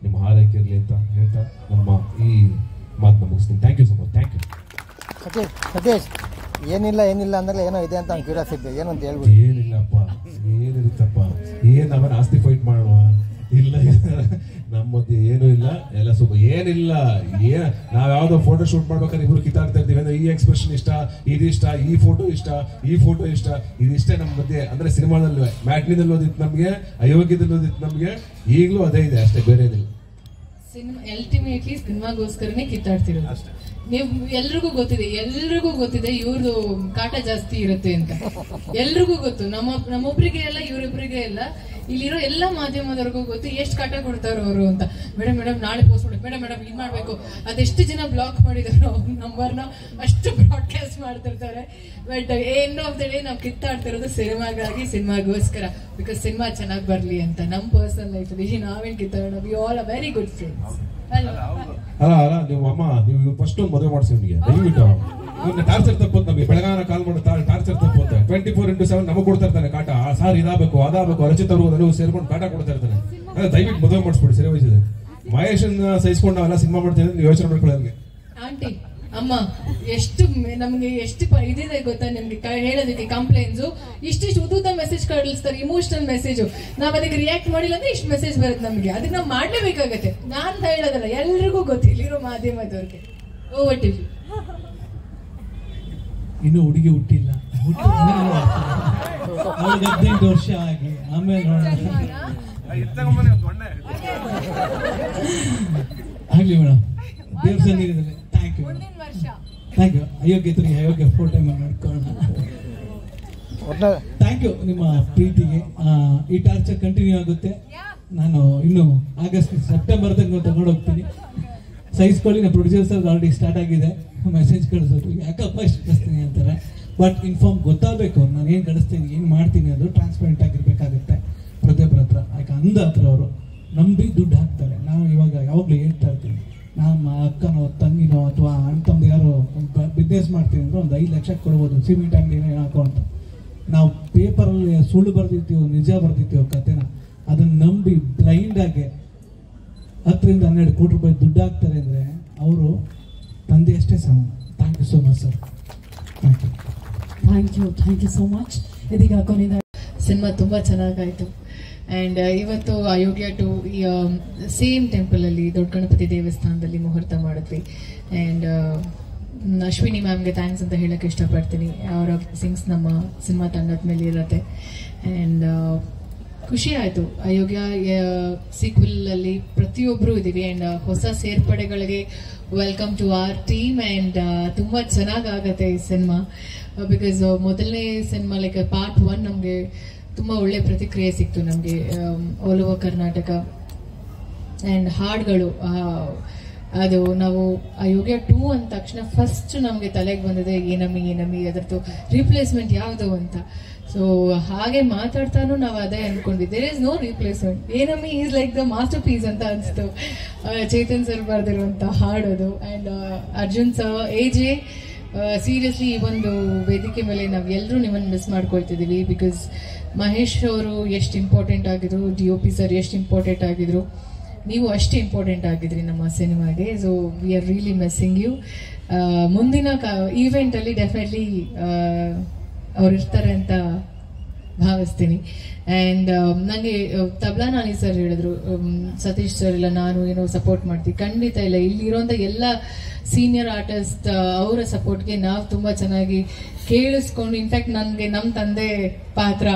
ನಿಮ್ಮ ಹಾರೈಕೆ ಇರಲಿ ಅಂತ ಹೇಳ್ತಾ ನಮ್ಮ ಈ ಮಾತನ್ನ ಮುಗಿಸ್ತೀನಿ. Thank you so much. Thank you. Satish, ಏನಿಲ್ಲ ಅಂದ್ರೆ ಏನೋ ಇದೆ ಅಂತ ಕ್ಯೂರಿಯಾಸಿಟಿ, ಏನು ಅಂತ ಹೇಳ್ಬಿಡಿ. ಏನಿಲ್ಲಪ್ಪ, ಏನಿರುತ್ತಪ್ಪ, ಏನ್ ಅವನ ಆಸ್ತಿ ಫೈಟ್ ಮಾಡುವ, ಇಲ್ಲ ನಮ್ಮ ಮಧ್ಯೆ ಏನೂ ಇಲ್ಲ, ಎಲ್ಲ ಸ್ವಲ್ಪ ಏನಿಲ್ಲ. ನಾವ್ ಯಾವ್ದೋ ಫೋಟೋ ಶೂಟ್ ಮಾಡ್ಬೇಕಾದ್ರೆ ಇಬ್ರು ಕಿತ್ತಾಡ್ತಾ ಇರ್ತೀವಿ ಅಂದ್ರೆ ಈ ಎಕ್ಸ್ಪ್ರೆಷನ್ ಇಷ್ಟ, ಇದಿಷ್ಟ, ಈ ಫೋಟೋ ಇಷ್ಟ, ಈ ಫೋಟೋ ಇಷ್ಟ, ಇದಿಷ್ಟೇ ನಮ್ಮ ಮಧ್ಯೆ. ಅಂದ್ರೆ ಸಿನಿಮಾದಲ್ಲಿ ಮ್ಯಾಟ್ನಿದಲ್ಲಿ ಓದಿತ್ತು ನಮ್ಗೆ, ಅಯೋಗ್ಯದಲ್ಲಿ ಓದಿತ್ತು ನಮ್ಗೆ, ಈಗಲೂ ಅದೇ ಇದೆ ಅಷ್ಟೇ, ಬೇರೆ ಏನಿಲ್ಲ. ಅಲ್ಟಿಮೇಟ್ಲಿ ಸಿನಿಮಾಗೋಸ್ಕರನೇ ಕಿತ್ತಾಡ್ತಿರೋದು. ನೀವು ಎಲ್ರಿಗೂ ಗೊತ್ತಿದೆ ಇವ್ರದ್ದು ಕಾಟ ಜಾಸ್ತಿ ಇರುತ್ತೆ ಅಂತ ಎಲ್ರಿಗೂ ಗೊತ್ತು. ನಮ್ಮೊಬ್ರಿಗೆ ಎಲ್ಲ, ಇವರಿಬ್ರಿಗೆ ಎಲ್ಲ, ಇಲ್ಲಿರೋ ಎಲ್ಲ ಮಾಧ್ಯಮದವ್ರಿಗೂ ಗೊತ್ತು ಎಷ್ಟು ಕಾಟ ಕೊಡ್ತಾರ ಅವರು ಅಂತ. ಮೇಡಮ್ ನಾಳೆ ಪೋಸ್ಟ್ ಮಾಡಿ, ಮೇಡಮ್ ಇದ್ ಮಾಡ್ಬೇಕು, ಅದೆಷ್ಟು ಜನ ಬ್ಲಾಕ್ ಮಾಡಿದಾರೋ ನಂಬರ್ನ ಅಷ್ಟು ಬ್ರಾಡ್ಕಾಸ್ಟ್ ಮಾಡ್ತಿರ್ತಾರೆ. But end of the day ನಾವು ಕಿತ್ತಾಡ್ತಿರೋದು ಸಿನಿಮಾಗಾಗಿ, ಸಿನಿಮಾಗೋಸ್ಕರ, ಬಿಕಾಸ್ ಸಿನಿಮಾ ಚೆನ್ನಾಗಿ ಬರ್ಲಿ ಅಂತ. ನಮ್ ಪರ್ಸನಲ್ ಲೈಫ್ ಅಲ್ಲಿ ನಾವೇನ್ ಕಿತ್ತಾಡೋಣ, we all are very good friends. ಅಲ್ಲ ನೀವು ಅಮ್ಮ, ನೀವು ಫಸ್ಟ್ ಒಂದು ಮದುವೆ ಮಾಡಿಸಿ ಅವ್ನಿಗೆ ದಯವಿಟ್ಟು. ಇವ್ನ ಟಾರ್ಚರ್ ತಪ್ಪುತ್ತೆ ನಮಗೆ, ಬೆಳಗಾನ ಕಾಲ್ ಮಾಡೋ ಟಾರ್ಚರ್ ತಪ್ಪುತ್ತೆ. 24x7 ನಮಗೆ ಕೊಡ್ತಾ ಇರ್ತಾನೆ ಕಾಟ. ಸಾರ್ ಇದಾಗಬೇಕು, ಅದಾಗಬೇಕು, ರಚಿತರು ನೀವು ಸೇರ್ಕೊಂಡು ಕಾಟ ಕೊಡ್ತಾ ಇರ್ತಾನೆ. ಅದೇ ದಯವಿಟ್ಟು ಮದುವೆ ಮಾಡಿಸ್ಬಿಡಿ, ಸರಿ ವಯಸ್ಸಿದೆ. ಮಹೇಶನ್ ಸಹಿಸ್ಕೊಂಡು ನಾವೆಲ್ಲ ಸಿನಿಮಾ ಮಾಡ್ತೀವಿ, ನೀವು ಯೋಚನೆ ಮಾಡ್ಕೊಳ್ಳಿ. ಆಂಟಿ, ಅಮ್ಮ, ನಮ್ಗೆ ಎಷ್ಟು ಇದಿದೆ ಗೊತ್ತಾ ನಿಮ್ಗೆ ಹೇಳೋದಕ್ಕೆ ಕಂಪ್ಲೇಂಟ್ಸ್. ಇಷ್ಟಿಷ್ಟು ಉದ್ದ ಮೆಸೇಜ್ ಕಳಿಸ್ತಾರೆ, ಇಮೋಷನಲ್ ಮೆಸೇಜ್. ನಾವ್ ಅದಕ್ಕೆ ರಿಯಾಕ್ಟ್ ಮಾಡಿಲ್ಲ ಅಂದ್ರೆ ಇಷ್ಟು ಮೆಸೇಜ್ ಬರುತ್ತೆ ನಮ್ಗೆ. ಅದಕ್ಕೆ ನಾವ್ ಮಾಡ್ಲೇಬೇಕಾಗತ್ತೆ. ನಾನ್ ಹೇಳೋದಲ್ಲ, ಎಲ್ರಿಗೂ ಗೊತ್ತಿಲ್ಲಿರೋ ಮಾಧ್ಯಮದವ್ರಿಗೆ. Over TV. ಇನ್ನು ಹುಡುಗಿ ಹುಟ್ಟಿಲ್ಲ, 18 ವರ್ಷ ಆಗಿ ಆಮೇಲೆ ಆಗ್ಲಿ ಮೇಡಮ್, ದೇವ್ರ ಸನ್ನಿಧಿಯಲ್ಲಿ thank you. Ayogya four time ನೋಡ್ಕೊಳ್ಳೋಣ. ಥ್ಯಾಂಕ್ ಯು ನಿಮ್ಮ ಪ್ರೀತಿಗೆ. ಈ ಟಾರ್ಚರ್ ಕಂಟಿನ್ಯೂ ಆಗುತ್ತೆ. ನಾನು ಇನ್ನು ಸೆಪ್ಟೆಂಬರ್ ತಗೊಂಡು ಹೋಗ್ತೀನಿ. ಸಹಿಸ್ಕೊಳ್ಳಿ. ನಮ್ಮ ಪ್ರೊಡ್ಯೂಸರ್ಸ್ ಆಲ್ರೆಡಿ ಸ್ಟಾರ್ಟ್ ಆಗಿದೆ ಮೆಸೇಜ್ ಕಳಿಸೋದು, ಯಾಕಪ್ಪ ಇಷ್ಟು ಕಳಿಸ್ತೀನಿ ಅಂತಾರೆ. ಬಟ್ ಇನ್ಫಾರ್ಮ್ ಗೊತ್ತಾಗಬೇಕು, ನಾನು ಏನು ಕಳಿಸ್ತೀನಿ, ಏನು ಮಾಡ್ತೀನಿ, ಅದು ಟ್ರಾನ್ಸ್ಪರೆಂಟ್ ಆಗಿರ್ಬೇಕಾಗುತ್ತೆ ಪ್ರತಿಯೊಬ್ಬರ ಹತ್ರ. ಯಾಕೆ ಅಂದ ಹತ್ರ ಅವರು ನಂಬಿ ದುಡ್ಡು ಹಾಕ್ತಾರೆ. ನಾವು ಇವಾಗ ಯಾವಾಗಲೂ ಹೇಳ್ತಾ ಇರ್ತೀವಿ, ನಮ್ಮ ಅಕ್ಕನೋ ತಂಗಿನೋ ಅಥವಾ ಅಣ್ಣ ತಮ್ಮದು ಯಾರೋ ಬಿಸ್ನೆಸ್ ಮಾಡ್ತೀವಿ ಅಂದ್ರೆ ಒಂದು 5 ಲಕ್ಷ ಕೊಡ್ಬೋದು, ಸಿಮೆಂಟ್ ಅಂಗಡಿನ ಹಾಕೋ ಅಂತ. ನಾವು ಪೇಪರಲ್ಲಿ ಸುಳ್ಳು ಬರ್ದಿರ್ತೀವೋ ನಿಜ ಬರ್ದಿರ್ತೀವೋ ಕತೆನ, ಅದನ್ನ ನಂಬಿ ಬ್ಲೈಂಡ್ ಆಗಿ 10 ರಿಂದ 12 ಕೋಟಿ ರೂಪಾಯಿ ದುಡ್ಡು ಹಾಕ್ತಾರೆ ಅಂದರೆ ಅವರು ತಂದೆ ಅಷ್ಟೇ ಸಮಾನ. Thank you so much sir. Thank you so much. ಇದೀಗ ಕೊನೆಯ ಸಿನಿಮಾ ತುಂಬಾ ಚೆನ್ನಾಗಾಯ್ತು. ಆ್ಯಂಡ್ ಇವತ್ತು ಅಯೋಗ್ಯ 2 ಸೇಮ್ ಟೆಂಪಲಲ್ಲಿ ದೊಡ್ಡ ಗಣಪತಿ ದೇವಸ್ಥಾನದಲ್ಲಿ ಮುಹೂರ್ತ ಮಾಡಿದ್ವಿ. ಆ್ಯಂಡ್ ಅಶ್ವಿನಿ ಮ್ಯಾಮ್ಗೆ ಥ್ಯಾಂಕ್ಸ್ ಅಂತ ಹೇಳಕ್ಕೆ ಇಷ್ಟಪಡ್ತೀನಿ. ಅವರ ಸಿಂಗ್ಸ್ ನಮ್ಮ ಸಿನಿಮಾ ತಂಡದ ಮೇಲೆ ಇರುತ್ತೆ. ಆ್ಯಂಡ್ ಖುಷಿ ಆಯಿತು. ಅಯೋಗ್ಯ ಸೀಕ್ವೆಲ್ ಅಲ್ಲಿ ಪ್ರತಿಯೊಬ್ಬರು ಇದ್ದೀವಿ ಆ್ಯಂಡ್ ಹೊಸ ಸೇರ್ಪಡೆಗಳಿಗೆ welcome to our team and ತುಂಬ ಚೆನ್ನಾಗಾಗತ್ತೆ ಈ ಸಿನಿಮಾ. ಬಿಕಾಸ್ ಮೊದಲನೇ ಸಿನಿಮಾ ಲೈಕ್ ಪಾರ್ಟ್ 1 ನಮಗೆ ತುಂಬ ಒಳ್ಳೆ ಪ್ರತಿಕ್ರಿಯೆ ಸಿಕ್ತು ನಮಗೆ ಆಲ್ ಓವರ್ ಕರ್ನಾಟಕ. ಆ್ಯಂಡ್ ಹಾಡುಗಳು ಅದು ನಾವು ಅಯೋಗ್ಯ 2 ಅಂದ ತಕ್ಷಣ ಫಸ್ಟ್ ನಮಗೆ ತಲೆಗೆ ಬಂದಿದೆ ಏನಮ್ಮಿ ಅದರದ್ದು ರೀಪ್ಲೇಸ್ಮೆಂಟ್ ಯಾವುದು ಅಂತ. ಸೊ ಹಾಗೆ ಮಾತಾಡ್ತಾನು ನಾವು ಅದೇ ಅನ್ಕೊಂಡಿದ್ದೆ, ದೇರ್ ಇಸ್ ನೋ ರೀಪ್ಲೇಸ್ಮೆಂಟ್. ಏನಮ್ಮಿ is like the masterpiece ಅಂತ ಅನಿಸ್ತು. ಚೇತನ್ ಸರ್ ಬರೆದಿರುವಂಥ ಹಾಡೋದು. And Arjun sir AJ seriously ಈ ಒಂದು ವೇದಿಕೆ ಮೇಲೆ ನಾವು ಎಲ್ಲರೂ ನಿಮ್ಮನ್ನು ಮಿಸ್ ಮಾಡ್ಕೊಳ್ತಿದ್ದೀವಿ. ಬಿಕಾಸ್ ಮಹೇಶ್ ಅವರು ಎಷ್ಟು ಇಂಪಾರ್ಟೆಂಟ್ ಆಗಿದ್ರು, DOP ಸರ್ ಎಷ್ಟು ಇಂಪಾರ್ಟೆಂಟ್ ಆಗಿದ್ರು, ನೀವು ಅಷ್ಟೇ ಇಂಪಾರ್ಟೆಂಟ್ ಆಗಿದ್ರಿ ನಮ್ಮ ಸಿನಿಮಾಗೆ. So we are really missing you. ಮುಂದಿನ ಈವೆಂಟಲ್ಲಿ ಡೆಫಿನೆಟ್ಲಿ ಅವ್ರು ಇರ್ತಾರೆ ಅಂತ ಭಾವಿಸ್ತೀನಿ. ಆ್ಯಂಡ್ ನನಗೆ ತಬ್ಲಾ ನಾನಿ ಸರ್ ಹೇಳಿದ್ರು, ಸತೀಶ್ ಸರ್ ಇಲ್ಲ ನಾನು ಏನೋ ಸಪೋರ್ಟ್ ಮಾಡ್ತೀವಿ. ಖಂಡಿತ ಇಲ್ಲ, ಇಲ್ಲಿರೋಂಥ ಎಲ್ಲ ಸೀನಿಯರ್ ಆರ್ಟಿಸ್ಟ್ ಅವರ ಸಪೋರ್ಟ್ಗೆ ನಾವು ತುಂಬ ಚೆನ್ನಾಗಿ ಕೇಳಿಸ್ಕೊಂಡು, ಇನ್ಫ್ಯಾಕ್ಟ್ ನನಗೆ ನಮ್ಮ ತಂದೆ ಪಾತ್ರ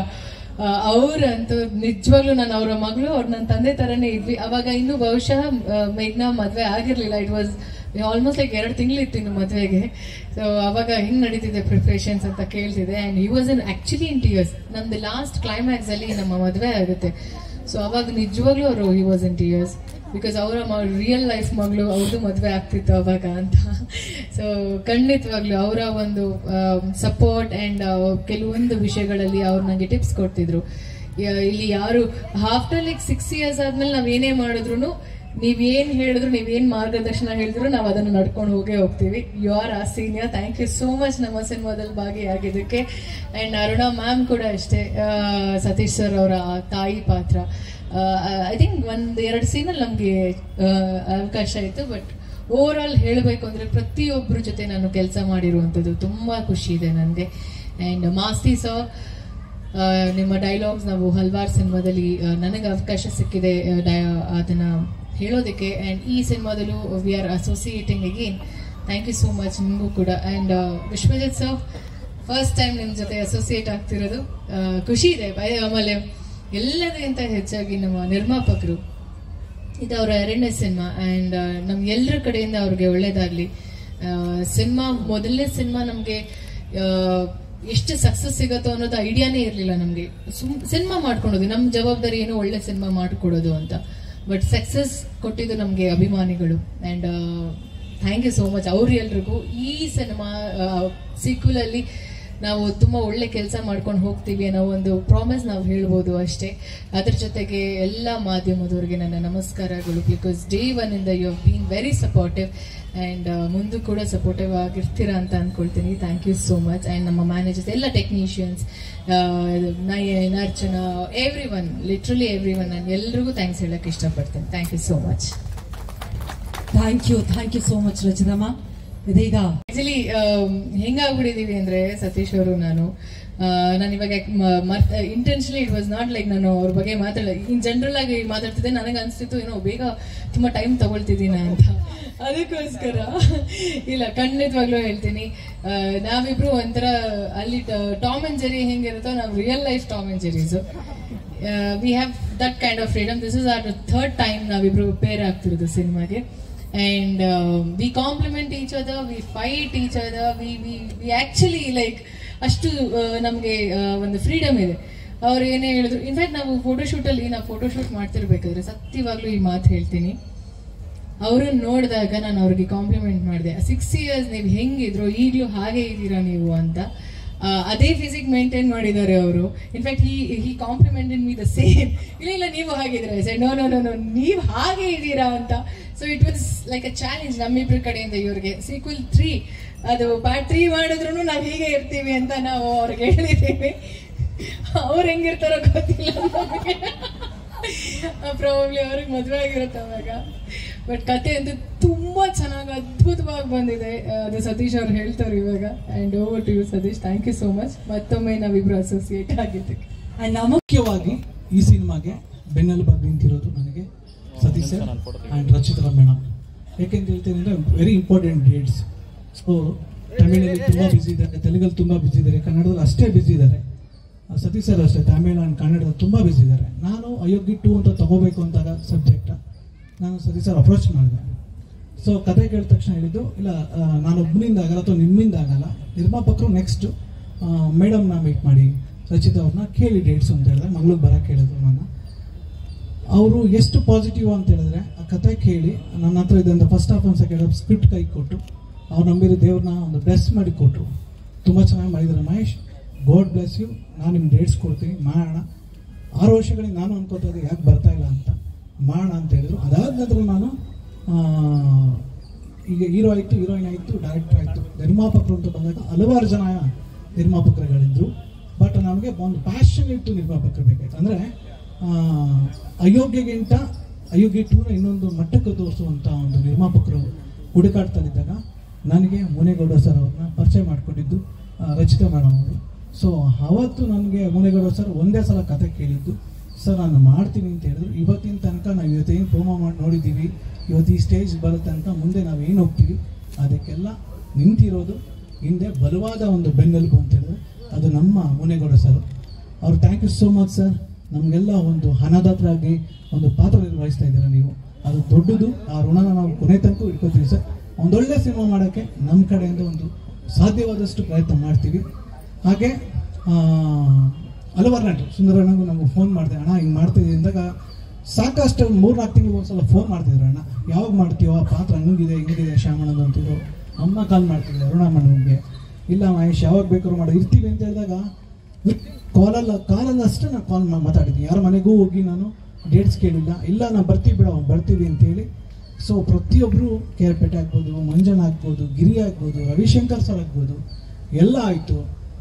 ಅವ್ರಂತೂ ನಿಜವಾಗ್ಲೂ ನಾನು ಅವರ ಮಗಳು, ಅವ್ರು ನನ್ನ ತಂದೆ ಥರನೇ ಇದ್ವಿ. ಅವಾಗ ಇನ್ನೂ ಬಹುಶಃ ಮೇಘ್ನಾ ಮದುವೆ ಆಗಿರಲಿಲ್ಲ. ಇಟ್ ವಾಸ್ ಆಲ್ಮೋಸ್ಟ್ ಲೈಕ್ 2 ತಿಂಗಳಿತ್ತು ಇನ್ನು ಮದುವೆಗೆ. ಸೊ ಅವಾಗ ಹಿಂಗೆ ನಡೀತಿದೆ ಪ್ರಿಪ್ರೇಷನ್ಸ್ ಅಂತ ಕೇಳ್ತಿದೆ. And he was actually in tears. ನಮ್ದು ಲಾಸ್ಟ್ ಕ್ಲೈಮ್ಯಾಕ್ಸಲ್ಲಿ ನಮ್ಮ ಮದುವೆ ಆಗುತ್ತೆ. ಸೊ ಅವಾಗ ನಿಜವಾಗ್ಲೂ ಅವರು he was in tears. Because ಅವರ ರಿಯಲ್ ಲೈಫ್ ಮಗಳು ಅವ್ರದ್ದು ಮದುವೆ ಆಗ್ತಿತ್ತು ಅವಾಗ ಅಂತ. ಸೊ ಖಂಡಿತವಾಗ್ಲೂ ಅವರ ಒಂದು ಸಪೋರ್ಟ್ ಆ್ಯಂಡ್ ಕೆಲವೊಂದು ವಿಷಯಗಳಲ್ಲಿ ಅವ್ರು ನನಗೆ ಟಿಪ್ಸ್ ಕೊಡ್ತಿದ್ರು. ಇಲ್ಲಿ ಯಾರು ಆಫ್ಟರ್ ಲೈಕ್ 6 years ಆದ್ಮೇಲೆ ನಾವೇನೇ ಮಾಡಿದ್ರು, ನೀವೇನು ಹೇಳಿದ್ರು, ನೀವೇನು ಮಾರ್ಗದರ್ಶನ ಹೇಳಿದ್ರು ನಾವು ಅದನ್ನು ನಡ್ಕೊಂಡು ಹೋಗ್ತೀವಿ. You are a senior. Thank you so much ನಮ್ಮ ಸಿನಿಮಾದಲ್ಲಿ ಭಾಗಿಯಾಗಿದ್ದಕ್ಕೆ. ಆ್ಯಂಡ್ ಅರುಣಾ ಮ್ಯಾಮ್ ಕೂಡ ಅಷ್ಟೇ, ಸತೀಶ್ ಸರ್ ಅವರ ತಾಯಿ ಪಾತ್ರ ಐ ಥಿಂಕ್ 1-2 ಸೀನಲ್ಲಿ ನಮಗೆ ಅವಕಾಶ ಇತ್ತು. ಬಟ್ ಓವರ್ ಆಲ್ ಹೇಳಬೇಕು ಅಂದರೆ ಪ್ರತಿಯೊಬ್ಬರ ಜೊತೆ ನಾನು ಕೆಲಸ ಮಾಡಿರುವಂಥದ್ದು ತುಂಬ ಖುಷಿ ಇದೆ ನನಗೆ. ಆ್ಯಂಡ್ ಮಾಸ್ತಿ ಸರ್, ನಿಮ್ಮ ಡೈಲಾಗ್ಸ್ ನಾವು ಹಲವಾರು ಸಿನಿಮಾದಲ್ಲಿ ನನಗೆ ಅವಕಾಶ ಸಿಕ್ಕಿದೆ ಅದನ್ನು ಹೇಳೋದಕ್ಕೆ. ಆ್ಯಂಡ್ ಈ ಸಿನಿಮಾದಲ್ಲೂ we are associating again. Thank you so much ನಿಮಗೂ ಕೂಡ. And Vishwajit sir, first time ನಿಮ್ಮ ಜೊತೆ ಅಸೋಸಿಯೇಟ್ ಆಗ್ತಿರೋದು ಖುಷಿ ಇದೆ. ಆಮೇಲೆ ಎಲ್ಲದಕ್ಕಿಂತ ಹೆಚ್ಚಾಗಿ ನಮ್ಮ ನಿರ್ಮಾಪಕರು, ಇದು ಅವರ 2ನೇ ಸಿನಿಮಾ. ಆ್ಯಂಡ್ ನಮ್ಗೆಲ್ಲರ ಕಡೆಯಿಂದ ಅವ್ರಿಗೆ ಒಳ್ಳೇದಾಗಲಿ. ಸಿನಿಮಾ ಮೊದಲನೇ ಸಿನಿಮಾ ನಮಗೆ ಎಷ್ಟು ಸಕ್ಸಸ್ ಸಿಗುತ್ತೋ ಅನ್ನೋದು ಐಡಿಯಾನೇ ಇರಲಿಲ್ಲ ನಮಗೆ. ಸಿನಿಮಾ ಮಾಡ್ಕೊಳೋದು ನಮ್ಮ ಜವಾಬ್ದಾರಿ, ಏನೋ ಒಳ್ಳೆ ಸಿನಿಮಾ ಮಾಡಿಕೊಡೋದು ಅಂತ. ಬಟ್ ಸಕ್ಸಸ್ ಕೊಟ್ಟಿದ್ದು ನಮಗೆ ಅಭಿಮಾನಿಗಳು. And thank you so much ಅವ್ರೆಲ್ರಿಗೂ. ಈ ಸಿನಿಮಾ ಸೀಕ್ವೆಲಲ್ಲಿ ನಾವು ತುಂಬ ಒಳ್ಳೆ ಕೆಲಸ ಮಾಡ್ಕೊಂಡು ಹೋಗ್ತೀವಿ ಅನ್ನೋ ಒಂದು ಪ್ರಾಮಿಸ್ ನಾವು ಹೇಳ್ಬೋದು ಅಷ್ಟೇ. ಅದ್ರ ಜೊತೆಗೆ ಎಲ್ಲ ಮಾಧ್ಯಮದವ್ರಿಗೆ ನನ್ನ ನಮಸ್ಕಾರಗಳು. ಬಿಕಾಸ್ ಡೇ 1 ಇಂದ you have been very supportive and ಮುಂದೂ ಕೂಡ ಸಪೋರ್ಟಿವ್ ಆಗಿರ್ತೀರಾ ಅಂತ ಅಂದ್ಕೊಳ್ತೀನಿ. Thank you so much. And ನಮ್ಮ ಮ್ಯಾನೇಜರ್ಸ್, ಎಲ್ಲ technicians, Nayan, Archana, every one, literally every one, ನಾನು ಎಲ್ರಿಗೂ ಥ್ಯಾಂಕ್ಸ್ ಹೇಳಕ್ಕೆ ಇಷ್ಟಪಡ್ತೀನಿ. Thank you so much. Thank you so much ರಚನಮ್ಮ. ಇದೀಗ ಆಕ್ಚುಲಿ ಹೆಂಗಾಗ್ಬಿಟ್ಟಿದೀವಿ ಅಂದ್ರೆ ಸತೀಶ್ ಅವರು ನಾನು ಇವಾಗ intentionally it was not like ನಾನು ಅವ್ರ ಬಗ್ಗೆ ಇನ್ ಜನರಲ್ ಆಗಿ ಮಾತಾಡ್ತಿದ್ದೆ. ನನಗೆ ಅನ್ಸ್ತಿತ್ತು ಏನೋ ಬೇಗ ತುಂಬಾ ಟೈಮ್ ತಗೊಳ್ತಿದ್ದೀನ ಅಂತ. ಅದಕ್ಕೋಸ್ಕರ ಇಲ್ಲ, ಖಂಡಿತವಾಗ್ಲೂ ಹೇಳ್ತೀನಿ, ನಾವಿಬ್ರು ಒಂಥರ ಅಲ್ಲಿ ಟಾಮ್ ಅಂಡ್ ಜೆರಿ ಹೆಂಗಿರುತ್ತೋ ನಾವು real life Tom and Jerrys. We have that kind of freedom. This is our 3rd time ನಾವಿಬ್ರು ಪೇರ್ ಆಗ್ತಿರೋದು ಸಿನಿಮಾಗೆ. And we compliment each other, we fight each other, we actually like ಅಷ್ಟು ನಮಗೆ ಒಂದು freedom ಇದೆ. ಅವ್ರು ಏನೇ ಹೇಳಿದ್ರು, ಇನ್ಫ್ಯಾಕ್ಟ್ ನಾವು ಫೋಟೋಶೂಟಲ್ಲಿ ನಾವು ಫೋಟೋಶೂಟ್ ಮಾಡ್ತಿರ್ಬೇಕಾದ್ರೆ ಸತ್ಯವಾಗ್ಲೂ ಈ ಮಾತು ಹೇಳ್ತೀನಿ, ಅವ್ರನ್ನ ನೋಡಿದಾಗ ನಾನು ಅವ್ರಿಗೆ ಕಾಂಪ್ಲಿಮೆಂಟ್ ಮಾಡಿದೆ. 6 years ನೀವು ಹೆಂಗಿದ್ರು ಈಗಲೂ ಹಾಗೆ ಇದ್ದೀರಾ ನೀವು ಅಂತ. ಅದೇ ಫಿಸಿಕ್ ಮೇಂಟೈನ್ ಮಾಡಿದ್ದಾರೆ ಅವರು. In fact he complimented me the same. ಇಲ್ಲ ನೀವು ಹಾಗಿದ್ದೀರಾ ಸರ್, ನೋ ನೀವು ಹಾಗೆ ಇದ್ದೀರಾ ಅಂತ. So it was like a challenge ನಮ್ಮಿಬ್ರ ಕಡೆಯಿಂದ ಇವ್ರಿಗೆ. ಸೀಕ್ವೆಲ್ 3 ಅದು ಪಾರ್ಟ್ 3 ಮಾಡಿದ್ರು ನಾವು ಹೀಗೆ ಇರ್ತೀವಿ ಅಂತ ನಾವು ಅವ್ರಿಗೆ ಹೇಳಿದ್ದೀವಿ. ಅವ್ರು ಹೆಂಗಿರ್ತಾರೋ ಗೊತ್ತಿಲ್ಲ ನಮಗೆ. ಪ್ರಾಬಬ್ಲಿ ಅವ್ರಿಗೆ ಮದುವೆ ಆಗಿರುತ್ತೆ ಅವಾಗ. ಬಟ್ ಕತೆ ಅಂತೂ ತುಂಬಾ ಚೆನ್ನಾಗಿ ಅದ್ಭುತವಾಗಿ ಬಂದಿದೆ. ಅದು ಸತೀಶ್ ಅವ್ರು ಹೇಳ್ತಾರೆ ಇವಾಗ. And over to you Satish. Thank you so much. ಮತ್ತೊಮ್ಮೆ ನಾವಿಬ್ರು ಅಸೋಸಿಯೇಟ್ ಆಗಿದ್ದಕ್ಕೆ. ಆ್ಯಂಡ್ ಮುಖ್ಯವಾಗಿ ಈ ಸಿನಿಮಾಗೆ ಬೆನ್ನೆಲುಬಾಗಿ ನಿಂತಿರೋದು ನನಗೆ Satish sir and Rachita madam. ಯಾಕೆಂತ ಹೇಳ್ತೀನಿ ಅಂದರೆ ವೆರಿ ಇಂಪಾರ್ಟೆಂಟ್ ಡೇಟ್ಸ್. ಸೊ ತಮಿಳಲ್ಲಿ ತುಂಬ ಬ್ಯುಸಿ ಇದ್ದಾರೆ, ತೆಲುಗಲ್ಲಿ ತುಂಬ ಬ್ಯುಸಿ ಇದ್ದಾರೆ, ಕನ್ನಡದಲ್ಲಿ ಅಷ್ಟೇ ಬ್ಯುಸಿ ಇದ್ದಾರೆ. ಸತೀಶ್ ಸರ್ ಅಷ್ಟೇ ತಮಿಳ್ ಆ್ಯಂಡ್ ಕನ್ನಡ ತುಂಬ ಬ್ಯುಸಿ ಇದ್ದಾರೆ. ನಾನು ಅಯೋಗ್ಯ 2 ಅಂತ ತಗೋಬೇಕು ಅಂತಾಗ ಸಬ್ಜೆಕ್ಟ್ ನಾನು ಸತೀಶ್ ಸರ್ ಅಪ್ರೋಚ್ ಮಾಡಿದೆ. ಸೊ ಕತೆ ಕೇಳಿದ ತಕ್ಷಣ ಹೇಳಿದ್ದು, ಇಲ್ಲ ನಾನು ಒಬ್ಬನಿಂದ ಆಗಲ್ಲ ಅಥವಾ ನಿಮ್ಮಿಂದ ಆಗಲ್ಲ, ನಿರ್ಮಾಪಕರು ನೆಕ್ಸ್ಟ್ ಮೇಡಮ್ನ ಮೀಟ್ ಮಾಡಿ ರಚಿತಾ ಅವ್ರನ್ನ ಕೇಳಿ ಡೇಟ್ಸ್ ಅಂತ ಹೇಳಿದ್ರೆ ಮಗಳಿಗೆ ಬರೋಕ್ಕೆ ಹೇಳಿದ್ರು. ನಾನು ಅವರು ಎಷ್ಟು ಪಾಸಿಟಿವ್ ಅಂತ ಹೇಳಿದ್ರೆ ಆ ಕತೆ ಕೇಳಿ ನನ್ನ ಹತ್ರ ಇದ್ದಂಥ ಫಸ್ಟ್ ಹಾಫ್ ಒಂದು ಸೆಕೆಂಡ್ ಹಾಫ್ ಸ್ಕ್ರಿಪ್ಟ್ ಕೈ ಕೊಟ್ಟು ಅವ್ರು ನಂಬಿರೋ ದೇವ್ರನ್ನ ಒಂದು ಬ್ಲೆಸ್ ಮಾಡಿ ಕೊಟ್ಟರು. ತುಂಬ ಚೆನ್ನಾಗಿ ಮಾಡಿದ್ದಾರೆ ಮಹೇಶ್, ಗಾಡ್ ಬ್ಲೆಸ್ ಯು. ನಾನು ನಿಮ್ಗೆ ಡೇಟ್ಸ್ ಕೊಡ್ತೀನಿ, ಮಾಡೋಣ. 6 ವರ್ಷಗಳಿಗೆ ನಾನು ಅನ್ಕೋತಾ ಇದ್ದೆ ಯಾಕೆ ಬರ್ತಾ ಇಲ್ಲ ಅಂತ, ಮಾಡೋಣ ಅಂತ ಹೇಳಿದ್ರು. ಅದಾದ ನಂತರ ನಾನು ಈಗ ಹೀರೋ ಆಯಿತು, ಹೀರೋಯಿನ್ ಆಯಿತು, ಡೈರೆಕ್ಟರ್ ಆಯಿತು, ನಿರ್ಮಾಪಕರು ಅಂತ ಬಂದಾಗ ಹಲವಾರು ಜನ ನಿರ್ಮಾಪಕರುಗಳಿದ್ರು. ಬಟ್ ನಮಗೆ ಒಂದು ಪ್ಯಾಷನ್ ಇಟ್ಟು ನಿರ್ಮಾಪಕರು ಬೇಕಾಯ್ತು. ಅಂದರೆ ಅಯೋಗ್ಯಗಿಂತ ಅಯೋಗ್ಯ 2ನ ಇನ್ನೊಂದು ಮಟ್ಟಕ್ಕೆ ತೋರಿಸುವಂಥ ಒಂದು ನಿರ್ಮಾಪಕರು ಹುಡುಕಾಡ್ತಲಿದ್ದಾಗ ನನಗೆ ಮುನೇಗೌಡ ಸರ್ ಅವ್ರನ್ನ ಪರಿಚಯ ಮಾಡಿಕೊಂಡಿದ್ದು ರಚಿತಾ ಮೇಡಮ್ ಅವರು. ಸೊ ಅವತ್ತು ನನಗೆ ಮುನೇಗೌಡ ಸರ್ ಒಂದೇ ಸಲ ಕತೆ ಕೇಳಿದ್ದು, ಸರ್ ನಾನು ಮಾಡ್ತೀನಿ ಅಂತ ಹೇಳಿದ್ರು. ಇವತ್ತಿನ ತನಕ ನಾವು ಇವತ್ತೇನು ಪ್ರೋಮೋ ಮಾಡಿ ನೋಡಿದ್ದೀವಿ, ಇವತ್ತು ಈ ಸ್ಟೇಜ್ ಬರೋ ತನಕ ಮುಂದೆ ನಾವು ಏನು ಹೋಗ್ತೀವಿ ಅದಕ್ಕೆಲ್ಲ ನಿಂತಿರೋದು ಹಿಂದೆ ಬಲವಾದ ಒಂದು ಬೆನ್ನೆಲುಬು ಅಂತ ಹೇಳಿದ್ರೆ ಅದು ನಮ್ಮ ಮುನೇಗೌಡ ಸರ್. ಅವ್ರು thank you so much sir. ನಮಗೆಲ್ಲ ಒಂದು ಅನಾಥರಾಗಿ ಒಂದು ಪಾತ್ರ ನಿರ್ವಹಿಸ್ತಾ ಇದ್ದೀರಾ ನೀವು, ಅದು ದೊಡ್ಡದು. ಆ ಋಣನ ನಾವು ಕೊನೆ ತನಕ ಇಟ್ಕೋತೀವಿ ಸರ್. ಒಂದೊಳ್ಳೆ ಸಿನಿಮಾ ಮಾಡೋಕ್ಕೆ ನಮ್ಮ ಕಡೆಯಿಂದ ಒಂದು ಸಾಧ್ಯವಾದಷ್ಟು ಪ್ರಯತ್ನ ಮಾಡ್ತೀವಿ. ಹಾಗೆ ಹಲವಾರು ನಟರು ಸುಂದರಣ್ಣಗೂ ನಮಗೆ ಫೋನ್ ಮಾಡಿದೆ, ಅಣ್ಣ ಹಿಂಗೆ ಮಾಡ್ತಿದ್ದೀವಿ ಅಂದಾಗ ಸಾಕಷ್ಟು 3-4 ತಿಂಗಳಿಗೆ ಒಂದ್ಸಲ ಫೋನ್ ಮಾಡ್ತಿದ್ರು, ಅಣ್ಣ ಯಾವಾಗ ಮಾಡ್ತೀವೋ ಆ ಪಾತ್ರ ಹಂಗಿದೆ ಹಿಂಗಿದೆ ಶ್ಯಾಮಣ್ಣದು ಅಂತಿದ್ರು. ಅಮ್ಮ ಕಾಲ್ ಮಾಡ್ತಿದ್ದೆ ಅರುಣಮ್ಮನಿಗೆ, ಇಲ್ಲ ಮಹೇಶ್ ಯಾವಾಗ ಬೇಕಾದ್ರು ಮಾಡೋ ಇರ್ತೀವಿ ಅಂತ ಹೇಳಿದಾಗ ಕಾಲಲ್ಲಿ ಅಷ್ಟೇ ನಾನು ಕಾಲ್ ಮಾತಾಡಿದ್ದೀನಿ. ಯಾರ ಮನೆಗೂ ಹೋಗಿ ನಾನು ಡೇಟ್ಸ್ ಕೇಳಿಲ್ಲ, ಇಲ್ಲ ನಾನು ಬರ್ತೀವಿ ಬಿಡೋ ಬರ್ತೀವಿ ಅಂತೇಳಿ. ಸೊ ಪ್ರತಿಯೊಬ್ಬರು ಕೇರ್ಪೇಟೆ ಆಗ್ಬೋದು, ಮಂಜಣ್ಣ ಆಗ್ಬೋದು, ಗಿರಿ ಆಗ್ಬೋದು, ರವಿಶಂಕರ್ ಸರ್ ಆಗ್ಬೋದು, ಎಲ್ಲ ಆಯಿತು.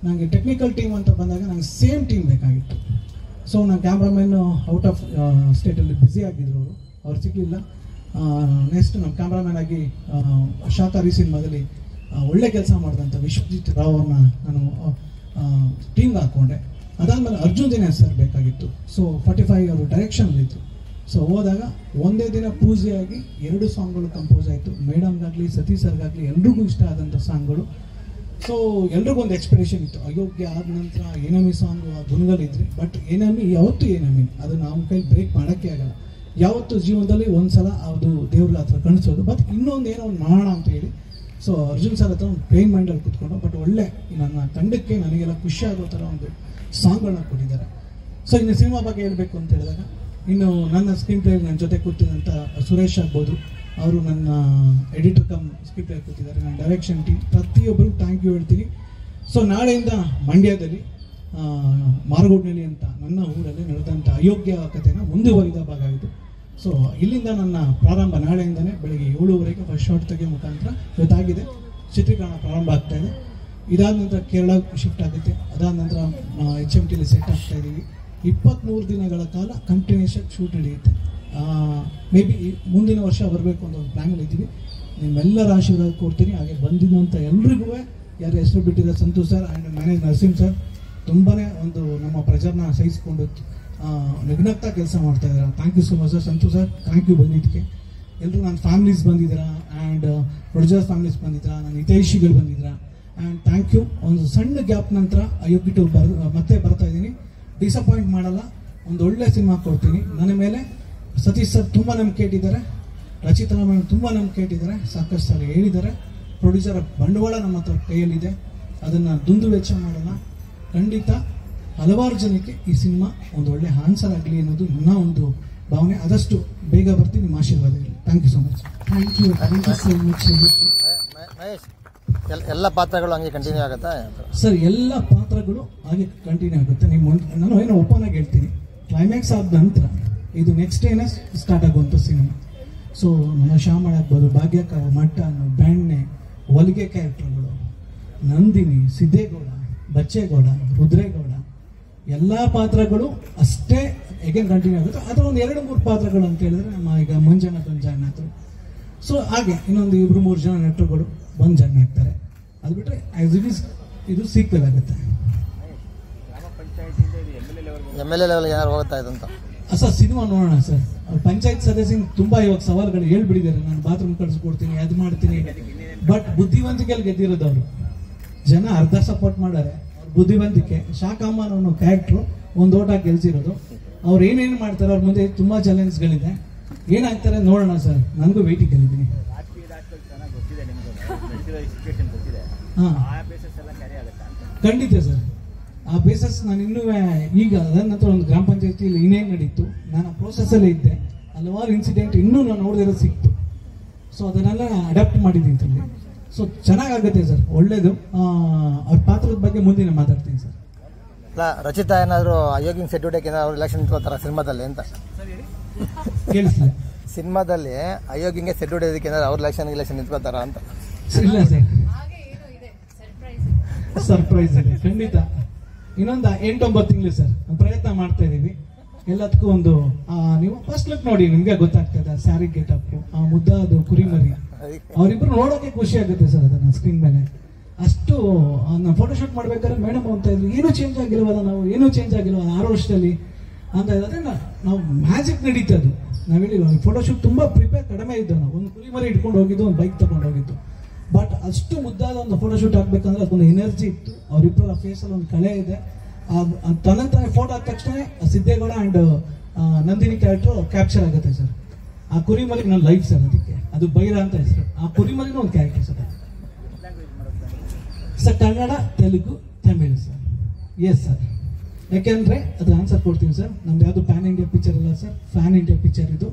ನನಗೆ ಟೆಕ್ನಿಕಲ್ ಟೀಮ್ ಅಂತ ಬಂದಾಗ ನಂಗೆ ಸೇಮ್ ಟೀಮ್ ಬೇಕಾಗಿತ್ತು. ಸೊ ನಾನು ಕ್ಯಾಮ್ರಾಮನ್ ಔಟ್ ಆಫ್ ಸ್ಟೇಟಲ್ಲಿ ಬ್ಯುಸಿ ಆಗಿದ್ರು, ಅವ್ರು ಸಿಗಲಿಲ್ಲ. ನೆಕ್ಸ್ಟ್ ನಮ್ಮ ಕ್ಯಾಮ್ರಾಮನ್ ಆಗಿ ಶಾಕಾರಿ ಸಿನಿಮಾದಲ್ಲಿ ಒಳ್ಳೆ ಕೆಲಸ ಮಾಡಿದಂಥ ವಿಶ್ವಜಿತ್ ರಾವ್ ಅವ್ರನ್ನ ನಾನು ಟೀಮ್ಗೆ ಹಾಕ್ಕೊಂಡೆ. ಅದಾದಮೇಲೆ ಅರ್ಜುನ್ ದಿನೇಶ್ ಸರ್ ಬೇಕಾಗಿತ್ತು. ಸೊ 45 ಅವರು ಡೈರೆಕ್ಷನಲ್ಲಿತ್ತು. ಸೊ ಹೋದಾಗ ಒಂದೇ ದಿನ ಪೂಜೆಯಾಗಿ 2 ಸಾಂಗ್ಗಳು ಕಂಪೋಸ್ ಆಯಿತು. ಮೇಡಮ್ಗಾಗಲಿ ಸತೀಶ್ ಸರ್ಗಾಗಲಿ ಎಲ್ರಿಗೂ ಇಷ್ಟ ಆದಂಥ ಸಾಂಗ್ಗಳು. ಸೊ ಎಲ್ರಿಗೂ ಒಂದು ಎಕ್ಸ್ಪೆಕ್ಟೇಷನ್ ಇತ್ತು, ಅಯೋಗ್ಯ ಆದ ನಂತರ ಏನಮಿ ಸಾಂಗ್ ಗುಣಗಳಿದ್ರಿ. ಬಟ್ ಏನಮಿ ಯಾವತ್ತೂ ಏನಮಿ, ಅದು ನಮ್ಮ ಕೈಲಿ ಬ್ರೇಕ್ ಮಾಡೋಕ್ಕೆ ಆಗಲ್ಲ. ಯಾವತ್ತು ಜೀವನದಲ್ಲಿ ಒಂದ್ಸಲ ಅದು ದೇವ್ರ ಹತ್ರ ಕಾಣಿಸೋದು. ಬಟ್ ಇನ್ನೊಂದು ಏನೋ ಒಂದು ಮಾಡೋಣ ಅಂತ ಹೇಳಿ ಸೊ ಅರ್ಜುನ್ ಸರ್ ಹತ್ರ ಒಂದು ಪ್ಲೇನ್ ಮೈಂಡಲ್ಲಿ ಕೂತ್ಕೊಂಡು ಬಟ್ ಒಳ್ಳೆ ನನ್ನ ತಂಡಕ್ಕೆ ನನಗೆಲ್ಲ ಖುಷಿ ಆಗೋ ಥರ ಒಂದು ಸಾಂಗ್ಗಳನ್ನ ಕೊಟ್ಟಿದ್ದಾರೆ. ಸೊ ಇನ್ನು ಸಿನಿಮಾ ಬಗ್ಗೆ ಹೇಳಬೇಕು ಅಂತ ಹೇಳಿದಾಗ, ಇನ್ನು ನನ್ನ ಸ್ಕ್ರೀನ್ ಪ್ಲೇ ನನ್ನ ಜೊತೆ ಕೂತಿದ್ದಂಥ ಸುರೇಶ್ ಆಗ್ಬೋದು, ಅವರು ನನ್ನ ಎಡಿಟರ್ ಕಮ್ ಸ್ಕ್ರೀನ್ ಪ್ಲೇ ಕೂತಿದ್ದಾರೆ, ನನ್ನ ಡೈರೆಕ್ಷನ್ ಟೀಮ್, ಪ್ರತಿಯೊಬ್ಬರು ಥ್ಯಾಂಕ್ ಯು ಹೇಳ್ತೀನಿ. ಸೊ ನಾಳೆಯಿಂದ ಮಂಡ್ಯದಲ್ಲಿ ಮಾರಗೋಡ್ನಳ್ಳಿ ಅಂತ ನನ್ನ ಊರಲ್ಲಿ ನಡೆದಂಥ ಅಯೋಗ್ಯ ಕಥೆನ ಮುಂದುವರಿದ ಭಾಗ ಇದು. ಸೊ ಇಲ್ಲಿಂದ ನನ್ನ ಪ್ರಾರಂಭ ನಾಳೆಯಿಂದನೇ ಬೆಳಗ್ಗೆ 7:30 ಫಸ್ಟ್ ಶಾಟ್ ತೆಗೆಯೋ ಮುಖಾಂತರ ಇವತ್ತಾಗಿದೆ ಚಿತ್ರೀಕರಣ ಪ್ರಾರಂಭ ಆಗ್ತಾ ಇದೆ. ಇದಾದ ನಂತರ ಕೇರಳ ಶಿಫ್ಟ್ ಆಗುತ್ತೆ. ಅದಾದ ನಂತರ HMTಲಿ ಸೆಟ್ ಆಗ್ತಾ ಇದ್ದೀವಿ. 23 ದಿನಗಳ ಕಾಲ ಕಂಟಿನ್ಯೂಸ್ ಶೂಟ್ ನಡೆಯುತ್ತೆ. ಮೇ ಬಿ ಮುಂದಿನ ವರ್ಷ ಬರಬೇಕು ಅಂತ ಒಂದು ಪ್ಲ್ಯಾನಲ್ಲಿ ಇದ್ದೀವಿ. ನಿಮ್ಮೆಲ್ಲರ ಆಶೀರ್ವಾದ ಕೊಡ್ತೀನಿ. ಹಾಗೆ ಬಂದಿದ್ದಂಥ ಎಲ್ರಿಗೂ ಯಾರು ಹೆಸರು ಬಿಟ್ಟಿದ್ದಾರೆ, Santosh sir and manage Narasimha sir ತುಂಬಾ ಒಂದು ನಮ್ಮ ಪ್ರೆಜರ್ನ ಸಹಿಸ್ಕೊಂಡು ನಿಗ್ನಗ್ತಾ ಕೆಲಸ ಮಾಡ್ತಾ ಇದ್ದಾರೆ. Thank you so much sir. Santosh sir thank you ಬಂದಿದ್ದಕ್ಕೆ. ಎಲ್ಲರೂ ನನ್ನ ಫ್ಯಾಮಿಲೀಸ್ ಬಂದಿದ್ದೀರಾ ಆ್ಯಂಡ್ ಪ್ರೊಡ್ಯೂಸರ್ ಫ್ಯಾಮಿಲೀಸ್ ಬಂದಿದ್ದೀರಾ, ನನ್ನ ಹಿತೈಷಿಗಳು ಬಂದಿದ್ದೀರಾ ಆ್ಯಂಡ್ ಥ್ಯಾಂಕ್ ಯು. ಒಂದು ಸಣ್ಣ ಗ್ಯಾಪ್ ನಂತರ ಅಯೋಗ್ಯ 2 ಮತ್ತೆ ಬರ್ತಾ ಇದ್ದೀನಿ. ಡಿಸಪಾಯಿಂಟ್ ಮಾಡಲ್ಲ, ಒಂದು ಒಳ್ಳೆ ಸಿನಿಮಾ ಕೊಡ್ತೀನಿ. ನನ್ನ ಮೇಲೆ ಸತೀಶ್ ಸರ್ ತುಂಬ ನಂಬಿಕೆ ಇಟ್ಟಿದ್ದಾರೆ, ರಚಿತಾ ಮೇಲೆ ತುಂಬ ನಂಬಿಕೆ ಇಟ್ಟಿದ್ದಾರೆ, ಸಾಕಷ್ಟು ಸಲ ಹೇಳಿದ್ದಾರೆ. ಪ್ರೊಡ್ಯೂಸರ್ ಬಂಡವಾಳ ನಮ್ಮ ಹತ್ರ ಕೈಯಲ್ಲಿದೆ, ಅದನ್ನು ದುಂದು ವೆಚ್ಚ ಮಾಡಲ್ಲ. ಖಂಡಿತ ಹಲವಾರು ಜನಕ್ಕೆ ಈ ಸಿನಿಮಾ ಒಂದು ಒಳ್ಳೆ ಆನ್ಸರ್ ಆಗಲಿ ಅನ್ನೋದು ಇನ್ನೂ ಒಂದು ಭಾವನೆ. ಆದಷ್ಟು ಬೇಗ ಬರ್ತೀನಿ, ನಿಮ್ಮ ಆಶೀರ್ವಾದ ಇರಲಿ. Thank you so much. Thank you so much. Mahesh, ಎಲ್ಲ ಪಾತ್ರಗಳು ಹಂಗೆ ಕಂಟಿನ್ಯೂ ಆಗುತ್ತಾ ಸರ್? ಎಲ್ಲ ಪಾತ್ರಗಳು ಹಾಗೆ ಕಂಟಿನ್ಯೂ ಆಗುತ್ತೆ. ನಾನು ಏನೋ ಓಪನ್ ಆಗಿ ಹೇಳ್ತೀನಿ, ಕ್ಲೈಮ್ಯಾಕ್ಸ್ ಆದ ನಂತರ ಇದು ನೆಕ್ಸ್ಟ್ ಡೇನೇ ಸ್ಟಾರ್ಟ್ ಆಗುವಂಥ ಸಿನಿಮಾ. ಸೊ ನಮ್ಮ ಶ್ಯಾಮಳ ಆಗ್ಬೋದು, ಭಾಗ್ಯಕ್ಕ, ಮಟ್ಟನ್, ಬ್ಯಾಂಡ್ನೆ, ಹೊಲಿಗೆ ಕ್ಯಾರೆಕ್ಟರ್ಗಳು, ನಂದಿನಿ, ಸಿದ್ದೇಗೌಡ, ಬಚ್ಚೇಗೌಡ, ರುದ್ರೇಗೌಡ, ಎಲ್ಲ ಪಾತ್ರಗಳು ಅಷ್ಟೇ ಹೇಗೇನು ಕಂಟಿನ್ಯೂ ಆಗುತ್ತೆ. ಅದರ ಒಂದು 2-3 ಪಾತ್ರಗಳು ಅಂತ ಹೇಳಿದ್ರೆ ನಮ್ಮ ಈಗ ಮಂಜಣ್ಣ ಬಂಜಾಯ್ನಾಥರು. ಸೊ ಹಾಗೆ ಇನ್ನೊಂದು 2-3 ಜನ ನಟರುಗಳು ಬಂದು ಜಾಯ್ನ್ ಆಗ್ತಾರೆ. ಅದು ಬಿಟ್ಟರೆ ಆಸ್ ಇಟ್ ಈಸ್ ಇದು ಸೀಕ್ವೆಲ್ ಆಗುತ್ತೆ. MLA ಲೆವೆಲ್ಗೆ ಏನಾರು ಹೋಗ್ತಾ ಇದೆ ಅಂತ ಸರ್ ಸಿನಿಮಾ ನೋಡೋಣ ಸರ್. ಪಂಚಾಯತ್ ಸದಸ್ಯ ತುಂಬಾ ಇವಾಗ ಸವಾಲುಗಳು ಹೇಳ್ಬಿಟ್ಟಿದ್ದಾರೆ, ನಾನು ಬಾತ್ರೂಮ್ ಕಳಿಸ್ಕೊಡ್ತೀನಿ, ಅದು ಮಾಡ್ತೀನಿ. ಬಟ್ ಬುದ್ಧಿವಂತಿಕೆಯಲ್ಲಿ ಗೆದ್ದಿರೋದು ಅವರು. ಜನ ಅರ್ಧ ಸಪೋರ್ಟ್ ಮಾಡಾರೆ, ಅವ್ರು ಬುದ್ಧಿವಂತಿಕೆ. ಶಾಕಾಮ ಅನ್ನೋ ಕ್ಯಾರೆಕ್ಟ್ರು ಒಂದು ಓಟ ಗೆಲ್ಸಿರೋದು. ಅವ್ರು ಏನೇನು ಮಾಡ್ತಾರೆ, ಅವ್ರ ಮುಂದೆ ತುಂಬಾ ಚಾಲೆಂಜ್ಗಳಿದೆ. ಏನಾಗ್ತಾರೆ ನೋಡೋಣ ಸರ್. ನನಗೂ ವೇಟಿಂಗ್ ಕಲಿತೀನಿ. ಖಂಡಿತ ಸರ್. ಆ ಬೇಸಸ್ ನಾನು ಇನ್ನೂ ಈಗ ಅದರ ನಂತರ ಒಂದು ಗ್ರಾಮ ಪಂಚಾಯತಿಯಲ್ಲಿ ಇನ್ನೇನು ನಡೀತು, ನಾನು ಆ ಪ್ರೋಸೆಸ್ಸಲ್ಲೇ ಇದ್ದೆ. ಹಲವಾರು ಇನ್ಸಿಡೆಂಟ್ ಇನ್ನೂ ನಾನು ನೋಡಿದಿರೋದು ಸಿಕ್ತು. ಸೊ ಅದನ್ನೆಲ್ಲ ಅಡಾಪ್ಟ್ ಮಾಡಿದ್ದೀನಿ ತಂದೆ. ಸೊ ಚೆನ್ನಾಗಾಗುತ್ತೆ ಸರ್, ಒಳ್ಳೇದು. ಅವ್ರ ಪಾತ್ರದ ಬಗ್ಗೆ ಮುಂದಿನ ಮಾತಾಡ್ತೀನಿ ಸರ್. ಅಲ್ಲ, ರಚಿತಾ ಏನಾದರೂ ಅಯೋಗ್ಯ ಸೆಟ್ ಹೊಡೆಯಕ್ಕೆ ಏನಾದ್ರು ಎಲೆಕ್ಷನ್ ನಿಂತ್ಕೋತಾರ ಸಿನಿಮಾದಲ್ಲಿ ಅಂತ ಕೇಳಿಸ್ಲಿ. ಸಿನಿಮಾದಲ್ಲಿ ಅಯೋಗ್ಯಂಗೆ ಸೆಟ್ ಹೊಡೆಯೋದಕ್ಕೆ ಏನಾದ್ರು ಅವ್ರ ಎಲೆಕ್ಷನ್ ನಿಂತ್ಕೋತಾರ ಅಂತ? ಇಲ್ಲ ಸರ್, ಸರ್ಪ್ರೈಸ್ ಇದೆ ಖಂಡಿತ. ಇನ್ನೊಂದು 8-9 ತಿಂಗಳು ಸರ್ ಪ್ರಯತ್ನ ಮಾಡ್ತಾ ಇದೀವಿ. ಎಲ್ಲದಕ್ಕೂ ಒಂದು ನೀವು ಫಸ್ಟ್ ಲುಕ್ ನೋಡಿ, ನಿಮ್ಗೆ ಗೊತ್ತಾಗ್ತದೆ. ಸ್ಯಾರಿ ಗೆಟಪ್, ಆ ಮುದ್ದಾದು ಕುರಿಮರಿ, ಅವರಿಬ್ರು ನೋಡೋಕೆ ಖುಷಿ ಆಗುತ್ತೆ ಸರ್ ಅದನ್ನ ಸ್ಕ್ರೀನ್ ಮೇಲೆ. ಅಷ್ಟು ನಾವು ಫೋಟೋಶೂಟ್ ಮಾಡ್ಬೇಕಾದ್ರೆ ಮೇಡಮ್ ಅಂತ ಇದ್ರು, ಏನೂ ಚೇಂಜ್ ಆಗಿಲ್ವಲ್ಲ, ನಾವು ಏನೂ ಚೇಂಜ್ ಆಗಿಲ್ವಲ್ಲ 6 ವರ್ಷದಲ್ಲಿ ಅಂತ ಇದ್ರೆ ನಾವು ಮ್ಯಾಜಿಕ್ ನಡೀತದ್ದು. ನಾವು ಹೇಳಿಲ್ಲ, ಫೋಟೋಶೂಟ್ ತುಂಬಾ ಪ್ರಿಪೇರ್ ಕಡಿಮೆ ಇದ್ದು. ನಾವು ಒಂದು ಕುರಿಮರಿ ಇಟ್ಕೊಂಡು ಹೋಗಿದ್ದು, ಒಂದು ಬೈಕ್ ತಗೊಂಡು ಹೋಗಿದ್ದು. ಬಟ್ ಅಷ್ಟು ಮುದ್ದಾದ ಒಂದು ಫೋಟೋಶೂಟ್ ಆಗ್ಬೇಕಂದ್ರೆ ಅದೊಂದು ಎನರ್ಜಿ ಇತ್ತು. ಅವರಿಬ್ಬರ ಫೇಸಲ್ಲಿ ಒಂದು ಕಳೆ ಇದೆ. ತನ್ನಂತಾನೆ ಫೋಟೋ ಆದ ತಕ್ಷಣ Siddegowda and Nandini character capture ಆಗುತ್ತೆ ಸರ್. ಆ ಕುರಿಮರಿ ನನ್ನ ಲೈಫ್ ಸರ್. ಅದಕ್ಕೆ ಅದು ಬೈರ ಅಂತ ಹೆಸರು. ಆ ಕುರಿಮರಿನೂ ಒಂದು character sir. Sir Kannada, Telugu, Tamil sir. Yes sir. ಯಾಕೆಂದ್ರೆ ಅದು ಆನ್ಸರ್ ಕೊಡ್ತೀವಿ ಸರ್. ನಮ್ದು ಯಾವುದು ಪ್ಯಾನ್ ಇಂಡಿಯಾ ಪಿಕ್ಚರ್ ಅಲ್ಲ ಸರ್, ಫ್ಯಾನ್ ಇಂಡಿಯಾ ಪಿಕ್ಚರ್ ಇದು.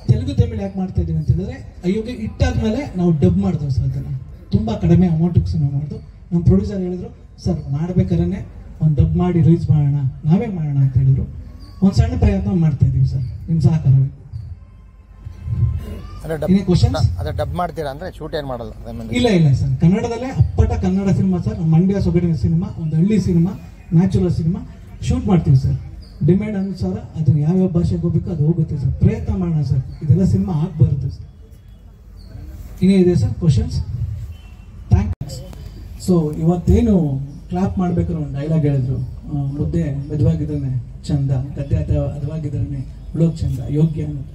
ತೆಲುಗು ತಮಿಳು ಯಾಕೆ ಮಾಡ್ತಾ ಇದೀವಿ ಅಂತ ಹೇಳಿದ್ರೆ, ಅಯೋಗ್ಯ ಇಟ್ಟಾದ್ಮೇಲೆ ನಾವು ಡಬ್ ಮಾಡಿದ್ವಿ ಸರ್. ಅದನ್ನ ತುಂಬಾ ಕಡಿಮೆ ಅಮೌಂಟಿಗೆ ಸಿನಿಮಾ ಮಾಡಿದ್ವು. ನಮ್ಮ ಪ್ರೊಡ್ಯೂಸರ್ ಹೇಳಿದ್ರು, ಸರ್ ಮಾಡ್ಬೇಕಾದ್ರೆ ಒಂದು ಡಬ್ ಮಾಡಿ ರಿಲೀಸ್ ಮಾಡೋಣ, ನಾವೇ ಮಾಡೋಣ ಅಂತ ಹೇಳಿದ್ರು. ಒಂದು ಸಣ್ಣ ಪ್ರಯತ್ನ ಮಾಡ್ತಾ ಇದೀವಿ ಸರ್, ನಿಮ್ ಸಹಕಾರವೇ. ಅದೇ ಡಬ್ ಮಾಡ್ತೀರಾ ಅಂದ್ರೆ ಶೂಟ್ ಏನ್ ಮಾಡಲ್ಲ? ಇಲ್ಲ ಇಲ್ಲ ಸರ್, ಕನ್ನಡದಲ್ಲೇ ಅಪ್ಪಟ ಕನ್ನಡ ಸಿನಿಮಾ ಸರ್. ಮಂಡ್ಯ ಸೊಗಡಿನ ಸಿನಿಮಾ, ಒಂದು ಹಳ್ಳಿ ಸಿನಿಮಾ, ನ್ಯಾಚುರಲ್ ಸಿನಿಮಾ ಶೂಟ್ ಮಾಡ್ತೀವಿ ಸರ್. ಡಿಮ್ಯಾಂಡ್ ಅನುಸಾರ ಅದು ಯಾವ್ಯಾವ ಭಾಷೆಗೆ ಹೋಗ್ಬೇಕು ಅದು ಹೋಗುತ್ತೆ ಸರ್. ಪ್ರಯತ್ನ ಮಾಡೋಣ ಸರ್, ಇದೆಲ್ಲ ಸಿನಿಮಾ ಆಗ್ಬಾರ್ದು ಸರ್. ಇನ್ನೇ ಇದೆ ಸರ್ ಕ್ವಶನ್ಸ್? ಥ್ಯಾಂಕ್ಸ್. ಸೊ ಇವತ್ತೇನು ಕ್ಲಾಪ್ ಮಾಡ್ಬೇಕಾದ್ರೆ ಒಂದು ಡೈಲಾಗ್ ಹೇಳಿದ್ರು, ಮುದ್ದೆ ಮೆದುವಾಗಿದ್ರೆ ಚಂದ, ಗದ್ದೆ ಅದವಾಗಿದ್ರೆ ಉಳೋಕ್ ಚಂದ, ಯೋಗ್ಯ ಅನ್ನೋದು.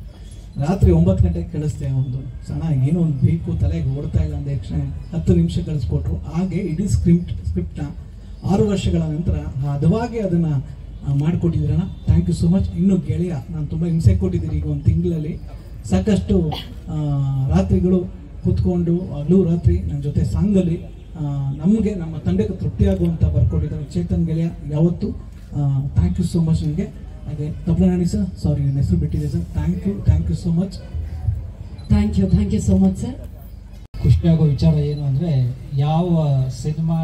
ರಾತ್ರಿ 9 ಗಂಟೆಗೆ ಕಳಿಸ್ದೆ. ಒಂದು ಸಣ್ಣ ಏನೋ ಒಂದು ಬೇಕು ತಲೆಗೆ ಓಡ್ತಾ ಇಲ್ಲ ಅಂದ ತಕ್ಷಣ 10 ನಿಮಿಷ ಕಳಿಸ್ಕೊಟ್ರು. ಹಾಗೆ ಇಡೀ ಸ್ಕ್ರಿಪ್ಟ್ನ 6 ವರ್ಷಗಳ ನಂತರ ಹದವಾಗಿ ಅದನ್ನ ಮಾಡಿಕೊಟ್ಟಿದ್ದೀರಣ್ಣ. Thank you so much. ಇನ್ನು ಗೆಳೆಯ, ನಾನು ತುಂಬ ಹಿಂಸೆ ಕೊಟ್ಟಿದ್ದೀರಿ ಈಗ ಒಂದು ತಿಂಗಳಲ್ಲಿ. ಸಾಕಷ್ಟು ರಾತ್ರಿಗಳು ಕೂತ್ಕೊಂಡು ಹಗಲು ರಾತ್ರಿ ನನ್ನ ಜೊತೆ ಸಾಂಗಲ್ಲಿ ನಮಗೆ ನಮ್ಮ ತಂಡಕ್ಕೆ ತೃಪ್ತಿಯಾಗುವಂಥ ಬರ್ಕೊಟ್ಟಿದ್ದಾರೆ ಚೇತನ್ ಗೆಳೆಯ. ಯಾವತ್ತು ಥ್ಯಾಂಕ್ ಯು ಸೋ ಮಚ್ ನಿಮಗೆ. ಹಾಗೆ ತಪ್ಪಲನಾಡಿ ಸರ್, ಸಾರಿ ನನ್ನ ಹೆಸರು ಬಿಟ್ಟಿದೆ sir. Thank you so much. Thank you so much sir. ಖುಷಿಯಾಗೋ ವಿಚಾರ ಏನು ಅಂದರೆ, ಯಾವ ಸಿನಿಮಾ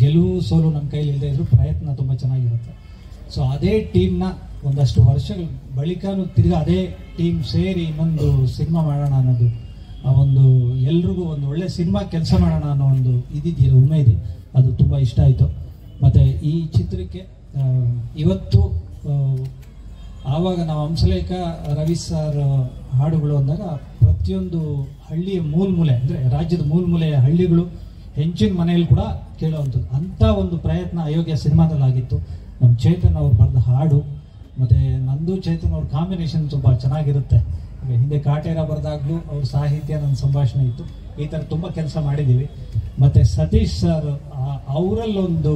ಗೆಲುವು ಸೋಲು ನಮ್ಮ ಕೈಲಿ ಇಲ್ಲದೆ ಇದ್ರು ಪ್ರಯತ್ನ ತುಂಬ ಚೆನ್ನಾಗಿರುತ್ತೆ. ಸೊ ಅದೇ ಟೀಮ್ನ ಒಂದಷ್ಟು ವರ್ಷಗಳ ಬಳಿಕನೂ ತಿರ್ಗಾ ಅದೇ ಟೀಮ್ ಸೇರಿ ಇನ್ನೊಂದು ಸಿನಿಮಾ ಮಾಡೋಣ ಅನ್ನೋದು, ಒಂದು ಎಲ್ರಿಗೂ ಒಂದು ಒಳ್ಳೆ ಸಿನಿಮಾ ಕೆಲಸ ಮಾಡೋಣ ಅನ್ನೋ ಒಂದು ಇದಿದೆಯಲ್ಲ ಉಮೇದಿ, ಅದು ತುಂಬ ಇಷ್ಟ ಆಯಿತು. ಮತ್ತು ಈ ಚಿತ್ರಕ್ಕೆ ಇವತ್ತು ಆವಾಗ ನಾವು ಹಂಸಲೇಖ ರವಿ ಸರ್ ಹಾಡುಗಳು ಅಂದಾಗ ಪ್ರತಿಯೊಂದು ಹಳ್ಳಿಯ ಮೂಲೆ ಅಂದರೆ ರಾಜ್ಯದ ಮೂಲೆಯ ಹಳ್ಳಿಗಳು ಹೆಂಚಿನ ಮನೆಯಲ್ಲಿ ಕೂಡ ಕೇಳುವಂಥದ್ದು ಅಂಥ ಒಂದು ಪ್ರಯತ್ನ ಅಯೋಗ್ಯ ಸಿನಿಮಾದಲ್ಲಾಗಿತ್ತು. ನಮ್ಮ ಚೇತನ್ ಅವ್ರು ಬರೆದ ಹಾಡು ಮತ್ತು ನಂದು ಚೇತನ್ ಅವ್ರ ಕಾಂಬಿನೇಷನ್ ತುಂಬ ಚೆನ್ನಾಗಿರುತ್ತೆ. ಹಿಂದೆ ಕಾಟೇರ ಬರೆದಾಗ್ಲೂ ಅವ್ರ ಸಾಹಿತ್ಯ ನನ್ನ ಸಂಭಾಷಣೆ ಇತ್ತು. ಈ ಥರ ತುಂಬ ಕೆಲಸ ಮಾಡಿದ್ದೀವಿ. ಮತ್ತು ಸತೀಶ್ ಸರ್ ಅವರಲ್ಲೊಂದು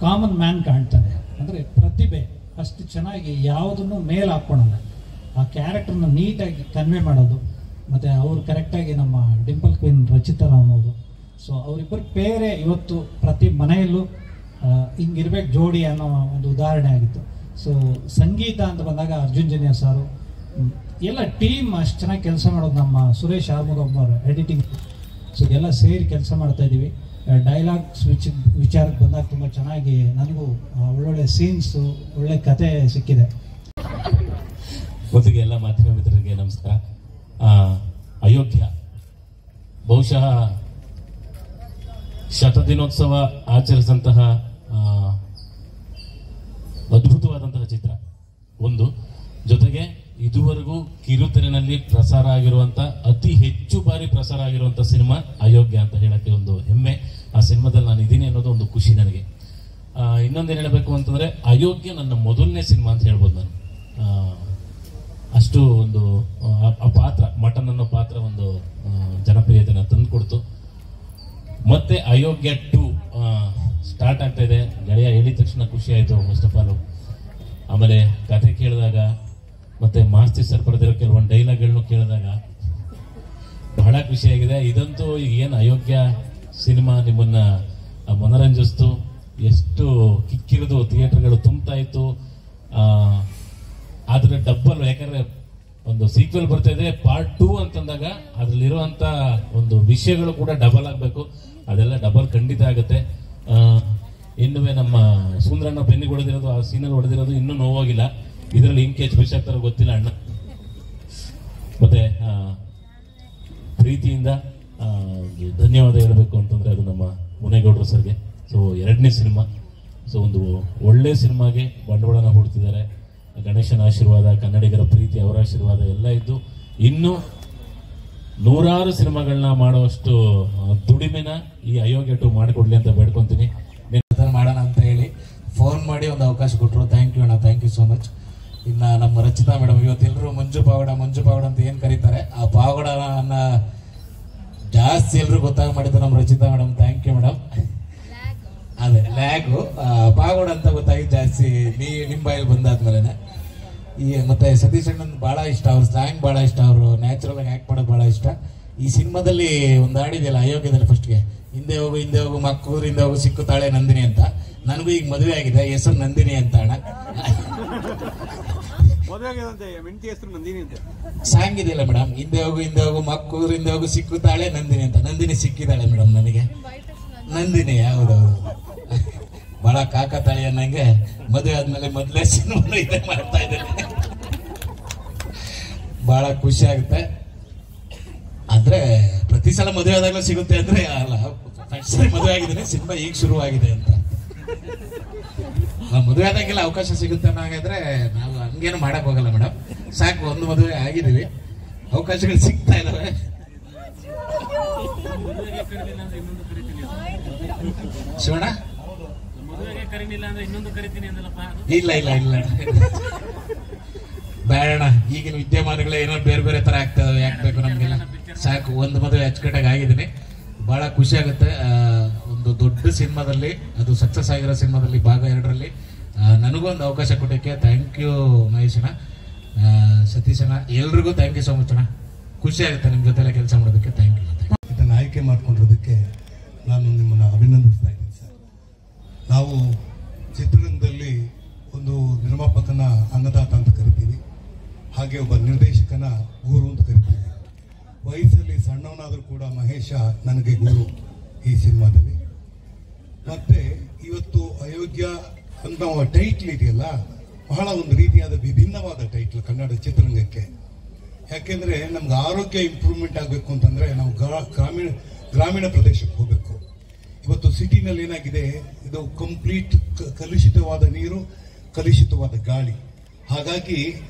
ಕಾಮನ್ ಮ್ಯಾನ್ ಕಾಣ್ತಾನೆ, ಅಂದರೆ ಪ್ರತಿಭೆ ಅಷ್ಟು ಚೆನ್ನಾಗಿ ಯಾವುದನ್ನು ಮೇಲೆ ಹಾಕ್ಕೊಳಲ್ಲ, ಆ ಕ್ಯಾರೆಕ್ಟರ್ನ ನೀಟಾಗಿ ಕನ್ವೆ ಮಾಡೋದು. ಮತ್ತು ಅವರು ಕರೆಕ್ಟಾಗಿ ನಮ್ಮ ಡಿಂಪಲ್ ಕ್ವೀನ್ ರಚಿತಾ ರಾಮ್ ಅವರು. ಸೊ ಅವರಿಬ್ಬರು ಪೇರೆ ಇವತ್ತು ಪ್ರತಿ ಮನೆಯಲ್ಲೂ ಹಿಂಗಿರ್ಬೇಕು ಜೋಡಿ ಅನ್ನೋ ಒಂದು ಉದಾಹರಣೆ ಆಗಿತ್ತು. ಸೊ ಸಂಗೀತ ಅಂತ ಬಂದಾಗ ಅರ್ಜುನ್ ಜನ್ಯ ಸಾರು ಎಲ್ಲ ಟೀಮ್ ಅಷ್ಟು ಚೆನ್ನಾಗಿ ಕೆಲಸ ಮಾಡೋದು. ನಮ್ಮ ಸುರೇಶ್ ಆರ್ಮುಗಮ್ ಅವರು ಎಡಿಟಿಂಗ್. ಸೊ ಎಲ್ಲ ಸೇರಿ ಕೆಲಸ ಮಾಡ್ತಾ ಇದ್ದೀವಿ. ಡೈಲಾಗ್ಸ್ ವಿಚಾರಕ್ಕೆ ಬಂದಾಗ ತುಂಬ ಚೆನ್ನಾಗಿ ನನಗೂ ಒಳ್ಳೊಳ್ಳೆ ಸೀನ್ಸು, ಒಳ್ಳೆ ಕತೆ ಸಿಕ್ಕಿದೆ. ಮೊದಲಿಗೆ ಎಲ್ಲ ಮಾಧ್ಯಮ ಮಿತ್ರರಿಗೆ ನಮಸ್ಕಾರ. ಅಯೋಗ್ಯ ಬಹುಶಃ ಶತದಿನೋತ್ಸವ ಆಚರಿಸಿದಂತಹ ಅದ್ಭುತವಾದಂತಹ ಚಿತ್ರ ಒಂದು. ಜೊತೆಗೆ ಇದುವರೆಗೂ ಕಿರುತೆರೆನಲ್ಲಿ ಪ್ರಸಾರ ಆಗಿರುವಂತ ಅತಿ ಹೆಚ್ಚು ಬಾರಿ ಪ್ರಸಾರ ಆಗಿರುವಂತ ಸಿನಿಮಾ ಅಯೋಗ್ಯ ಅಂತ ಹೇಳಕ್ಕೆ ಒಂದು ಹೆಮ್ಮೆ. ಆ ಸಿನಿಮಾದಲ್ಲಿ ನಾನು ಇದೀನಿ ಅನ್ನೋದು ಒಂದು ಖುಷಿ ನನಗೆ. ಇನ್ನೊಂದೇನು ಹೇಳಬೇಕು ಅಂತಂದ್ರೆ, ಅಯೋಗ್ಯ ನನ್ನ ಮೊದಲನೇ ಸಿನಿಮಾ ಅಂತ ಹೇಳ್ಬೋದು ನಾನು. ಅಷ್ಟು ಒಂದು ಆ ಪಾತ್ರ, ಮಟನ್ ಅನ್ನೋ ಪಾತ್ರ ಒಂದು ಜನಪ್ರಿಯತೆನ ತಂದುಕೊಡ್ತು. ಮತ್ತೆ ಅಯೋಗ್ಯ 2 ಸ್ಟಾರ್ಟ್ ಆಗ್ತಾ ಇದೆ. ಗೆಳೆಯ ಹೇಳಿದ ತಕ್ಷಣ ಖುಷಿ ಆಯಿತು ಫಸ್ಟ್ ಆಫ್ ಆಲ್. ಆಮೇಲೆ ಕತೆ ಕೇಳಿದಾಗ ಮತ್ತೆ ಮಾಸ್ತಿ ಸರ್ ಬರೆದಿರೋ ಕೆಲವೊಂದು ಡೈಲಾಗ್ಗಳನ್ನು ಕೇಳಿದಾಗ ಬಹಳ ಖುಷಿಯಾಗಿದೆ. ಇದಂತೂ ಈಗ ಏನು ಅಯೋಗ್ಯ ಸಿನಿಮಾ ನಿಮ್ಮನ್ನ ಮನರಂಜಿಸ್ತು, ಎಷ್ಟು ಕಿಕ್ಕಿರಿದು ಥಿಯೇಟರ್ಗಳು ತುಂಬ್ತಾ ಇತ್ತು. ಆದ್ರೆ ಡಬ್ಬಲ್, ಯಾಕಂದ್ರೆ ಒಂದು ಸೀಕ್ವೆಲ್ ಬರ್ತಾ ಇದೆ ಪಾರ್ಟ್ 2 ಅಂತಂದಾಗ ಅದ್ರಲ್ಲಿರುವಂತ ಒಂದು ವಿಷಯಗಳು ಕೂಡ ಡಬಲ್ ಆಗ್ಬೇಕು. ಅದೆಲ್ಲ ಡಬಲ್ ಖಂಡಿತ ಆಗುತ್ತೆ. ಇನ್ನುವೆ ನಮ್ಮ ಸುಂದರಣ್ಣ ಬೆನ್ನಿಗೆ ಹೊಡೆದಿರೋದು, ಆ ಸೀನಲ್ಲಿ ಹೊಡೆದಿರೋದು ಇನ್ನೂ ನೋವಾಗಿಲ್ಲ. ಇದರಲ್ಲಿ ಹಿಂಗ್ ಕೆಚ್ ಬಿಸಿ ಆಗ್ತಾರೋ ಗೊತ್ತಿಲ್ಲ ಅಣ್ಣ. ಮತ್ತೆ ಪ್ರೀತಿಯಿಂದ ಧನ್ಯವಾದ ಹೇಳಬೇಕು ಅಂತಂದ್ರೆ ಅದು ನಮ್ಮ ಮುನೇಗೌಡರು ಸರ್ಗೆ. ಸೊ 2ನೇ ಸಿನಿಮಾ, ಸೊ ಒಂದು ಒಳ್ಳೆ ಸಿನಿಮಾಗೆ ಬಂಡವಾಳನ ಹೂಡ್ತಿದ್ದಾರೆ. ಗಣೇಶನ ಆಶೀರ್ವಾದ, ಕನ್ನಡಿಗರ ಪ್ರೀತಿ, ಅವರ ಆಶೀರ್ವಾದ ಎಲ್ಲ ಇದ್ದು ಇನ್ನು 100 ಸಿನಿಮಾಗಳನ್ನ ಮಾಡುವಷ್ಟು ದುಡಿಮೆನ ಈ ಅಯೋಗ್ಯ 2 ಮಾಡಿಕೊಡ್ಲಿ ಅಂತ ಬೇಡ್ಕೊಂತೀನಿ. ಮಾಡೋಣ ಅಂತ ಹೇಳಿ ಫೋನ್ ಮಾಡಿ ಒಂದು ಅವಕಾಶ ಕೊಟ್ಟರು. ಥ್ಯಾಂಕ್ ಯು ಅಣ್ಣ, ಥ್ಯಾಂಕ್ ಯು ಸೋ ಮಚ್. ಇನ್ನು ನಮ್ಮ ರಚಿತಾ ಮೇಡಮ್, ಇವತ್ತೆಲ್ಲರೂ ಮಂಜು ಪಾವಡ ಅಂತ ಏನು ಕರೀತಾರೆ, ಆ ಪಾವಡನ ಜಾಸ್ತಿ ಎಲ್ಲರೂ ಗೊತ್ತಾಗ ಮಾಡಿದ್ರು ನಮ್ಮ Rachita madam. Thank you madam. ಅದೇ ಲ್ಯಾಗು ಪಾವಡ ಅಂತ ಗೊತ್ತಾಗಿ ಜಾಸ್ತಿ ನಿಮ್ಮ ಬಾಯಲ್ಲಿ ಬಂದಾದ್ಮೇಲೆ. ಮತ್ತೆ ಸತೀಶ್ ಅಣ್ಣನ್ ಬಹಳ ಇಷ್ಟ, ಅವ್ರ ಸ್ಲ್ಯಾಂಗ್ ಬಹಳ ಇಷ್ಟ, ಅವರು ನ್ಯಾಚುರಲ್ ಆಗಿ ಆಕ್ಟ್ ಮಾಡೋದು ಬಹಳ ಇಷ್ಟ. ಈ ಸಿನಿಮಾದಲ್ಲಿ ಒಂದು ಹಾಡಿದೆಯಲ್ಲ ಅಯೋಗ್ಯದಲ್ಲಿ, ಫಸ್ಟ್ಗೆ ಹಿಂದೆ ಹೋಗು ಮಕ್ಕೂರು, ಹಿಂದೆ ಹೋಗು ಸಿಕ್ಕುತ್ತಾಳೆ ನಂದಿನಿ ಅಂತ. ನನಗೂ ಈಗ ಮದುವೆ ಆಗಿದೆ, ಹೆಸರು ನಂದಿನಿ ಅಂತ ಅಣ್ಣ. ಸಾಂಗ್ ಇದೆಯಲ್ಲ ಮೇಡಮ್, ಹಿಂದೆ ಹೋಗು ಮಕ್ಕೂರು, ಹಿಂದೆ ಹೋಗು ಸಿಕ್ಕುತ್ತಾಳೆ ನಂದಿನಿ ಅಂತ. ನಂದಿನಿ ಸಿಕ್ಕಿದ್ದಾಳೆ ಮೇಡಮ್ ನನಗೆ, ನಂದಿನಿ. ಹೌದೌದು, ಬಹಳ ಕಾಕತಾಳಿ ಅನ್ನಂಗೆ ಮದುವೆ ಆದ್ಮೇಲೆ ಮೊದಲೇ ಸಿನಿಮಾ ಇದೆ ಮಾಡ್ತಾ ಇದ್ದೇನೆ. ಬಹಳ ಖುಷಿ ಆಗುತ್ತೆ. ಆದ್ರೆ ಪ್ರತಿ ಸಲ ಮದುವೆ ಆದಾಗಲೂ ಸಿಗುತ್ತೆ ಅಂದ್ರೆ ಅಲ್ಲ, ಸರಿ ಮದುವೆ ಆಗಿದ್ದೇನೆ, ಸಿನಿಮಾ ಈಗ ಶುರುವಾಗಿದೆ ಅಂತ. ಮದುವೆ ಆದಾಗೆಲ್ಲ ಅವಕಾಶ ಸಿಗುತ್ತೆ ಅನ್ನೋದಾದ್ರೆ ನಾವು ಹಂಗೇನು ಮಾಡಕ್ ಹೋಗಲ್ಲ ಮೇಡಮ್. ಸಾಕು, ಒಂದು ಮದುವೆ ಆಗಿದ್ದೀವಿ, ಅವಕಾಶಗಳು ಸಿಗ್ತಾ ಇದಾವೆ. ಶಿವಣ್ಣ ಇಲ್ಲ ಬೇಡ, ಈಗಿನ ವಿದ್ಯಮಾನಗಳೇ ಏನೋ ಬೇರೆ ತರ ಆಗ್ತಾ ಇದಾವೆ, ಯಾಕಬೇಕು ನಮ್ಗೆಲ್ಲ. ಸಾಕು, ಒಂದು ಮದುವೆ ಅಚ್ಚುಕಟ್ಟಾಗಿ ಆಗಿದ್ದೀನಿ. ಬಹಳ ಖುಷಿ ಆಗುತ್ತೆ. ಒಂದು ದೊಡ್ಡ ಸಿನಿಮಾದಲ್ಲಿ, ಅದು ಸಕ್ಸಸ್ ಆಗಿರೋ ಸಿನಿಮಾದಲ್ಲಿ ಭಾಗ 2ರಲ್ಲಿ ನನಗೂ ಒಂದು ಅವಕಾಶ ಕೊಟ್ಟಕ್ಕೆ ಥ್ಯಾಂಕ್ ಯು ಮಹೇಶಣ್ಣ, ಸತೀಶಣ್ಣ, ಎಲ್ರಿಗೂ ಥ್ಯಾಂಕ್ ಯು ಸೋ ಮಚ್ ಅಣ್ಣ. ಖುಷಿ ಆಗುತ್ತೆ ನಿಮ್ಮ ಜೊತೆಲ್ಲ ಕೆಲಸ ಮಾಡೋದಕ್ಕೆ. Thank you. ಇದನ್ನು ಆಯ್ಕೆ ಮಾಡ್ಕೊಂಡಿರೋದಕ್ಕೆ ನಾನು ನಿಮ್ಮನ್ನು ಅಭಿನಂದಿಸ್ತಾ ಇದ್ದೀನಿ ಸರ್. ನಾವು ಚಿತ್ರರಂಗದಲ್ಲಿ ಒಂದು ನಿರ್ಮಾಪಕನ ಅನ್ನದಾತ ಅಂತ ಕರಿತೀವಿ, ಹಾಗೆ ಒಬ್ಬ ನಿರ್ದೇಶಕನ ಗುರು ಅಂತ ಕರಿತೀವಿ. ವಯಸ್ಸಲ್ಲಿ ಸಣ್ಣವನಾದರೂ ಕೂಡ ಮಹೇಶ ನನಗೆ ಗುರು ಈ ಸಿನಿಮಾದಲ್ಲಿ. ಮತ್ತೆ ಇವತ್ತು ಅಯೋಗ್ಯ ಅಂತ ಟೈಟ್ಲ್ ಇದೆಯಲ್ಲ, ಬಹಳ ಒಂದು ರೀತಿಯಾದ ವಿಭಿನ್ನವಾದ ಟೈಟ್ಲ್ ಕನ್ನಡ ಚಿತ್ರರಂಗಕ್ಕೆ. ಯಾಕೆಂದ್ರೆ ನಮ್ಗೆ ಆರೋಗ್ಯ ಇಂಪ್ರೂವ್ಮೆಂಟ್ ಆಗಬೇಕು ಅಂತಂದ್ರೆ ನಾವು ಗ್ರಾಮೀಣ ಪ್ರದೇಶಕ್ಕೆ ಹೋಗಬೇಕು. ಇವತ್ತು ಸಿಟಿನಲ್ಲಿ ಏನಾಗಿದೆ, ಇದು ಕಂಪ್ಲೀಟ್ ಕಲುಷಿತವಾದ ನೀರು, ಕಲುಷಿತವಾದ ಗಾಳಿ. ಹಾಗಾಗಿ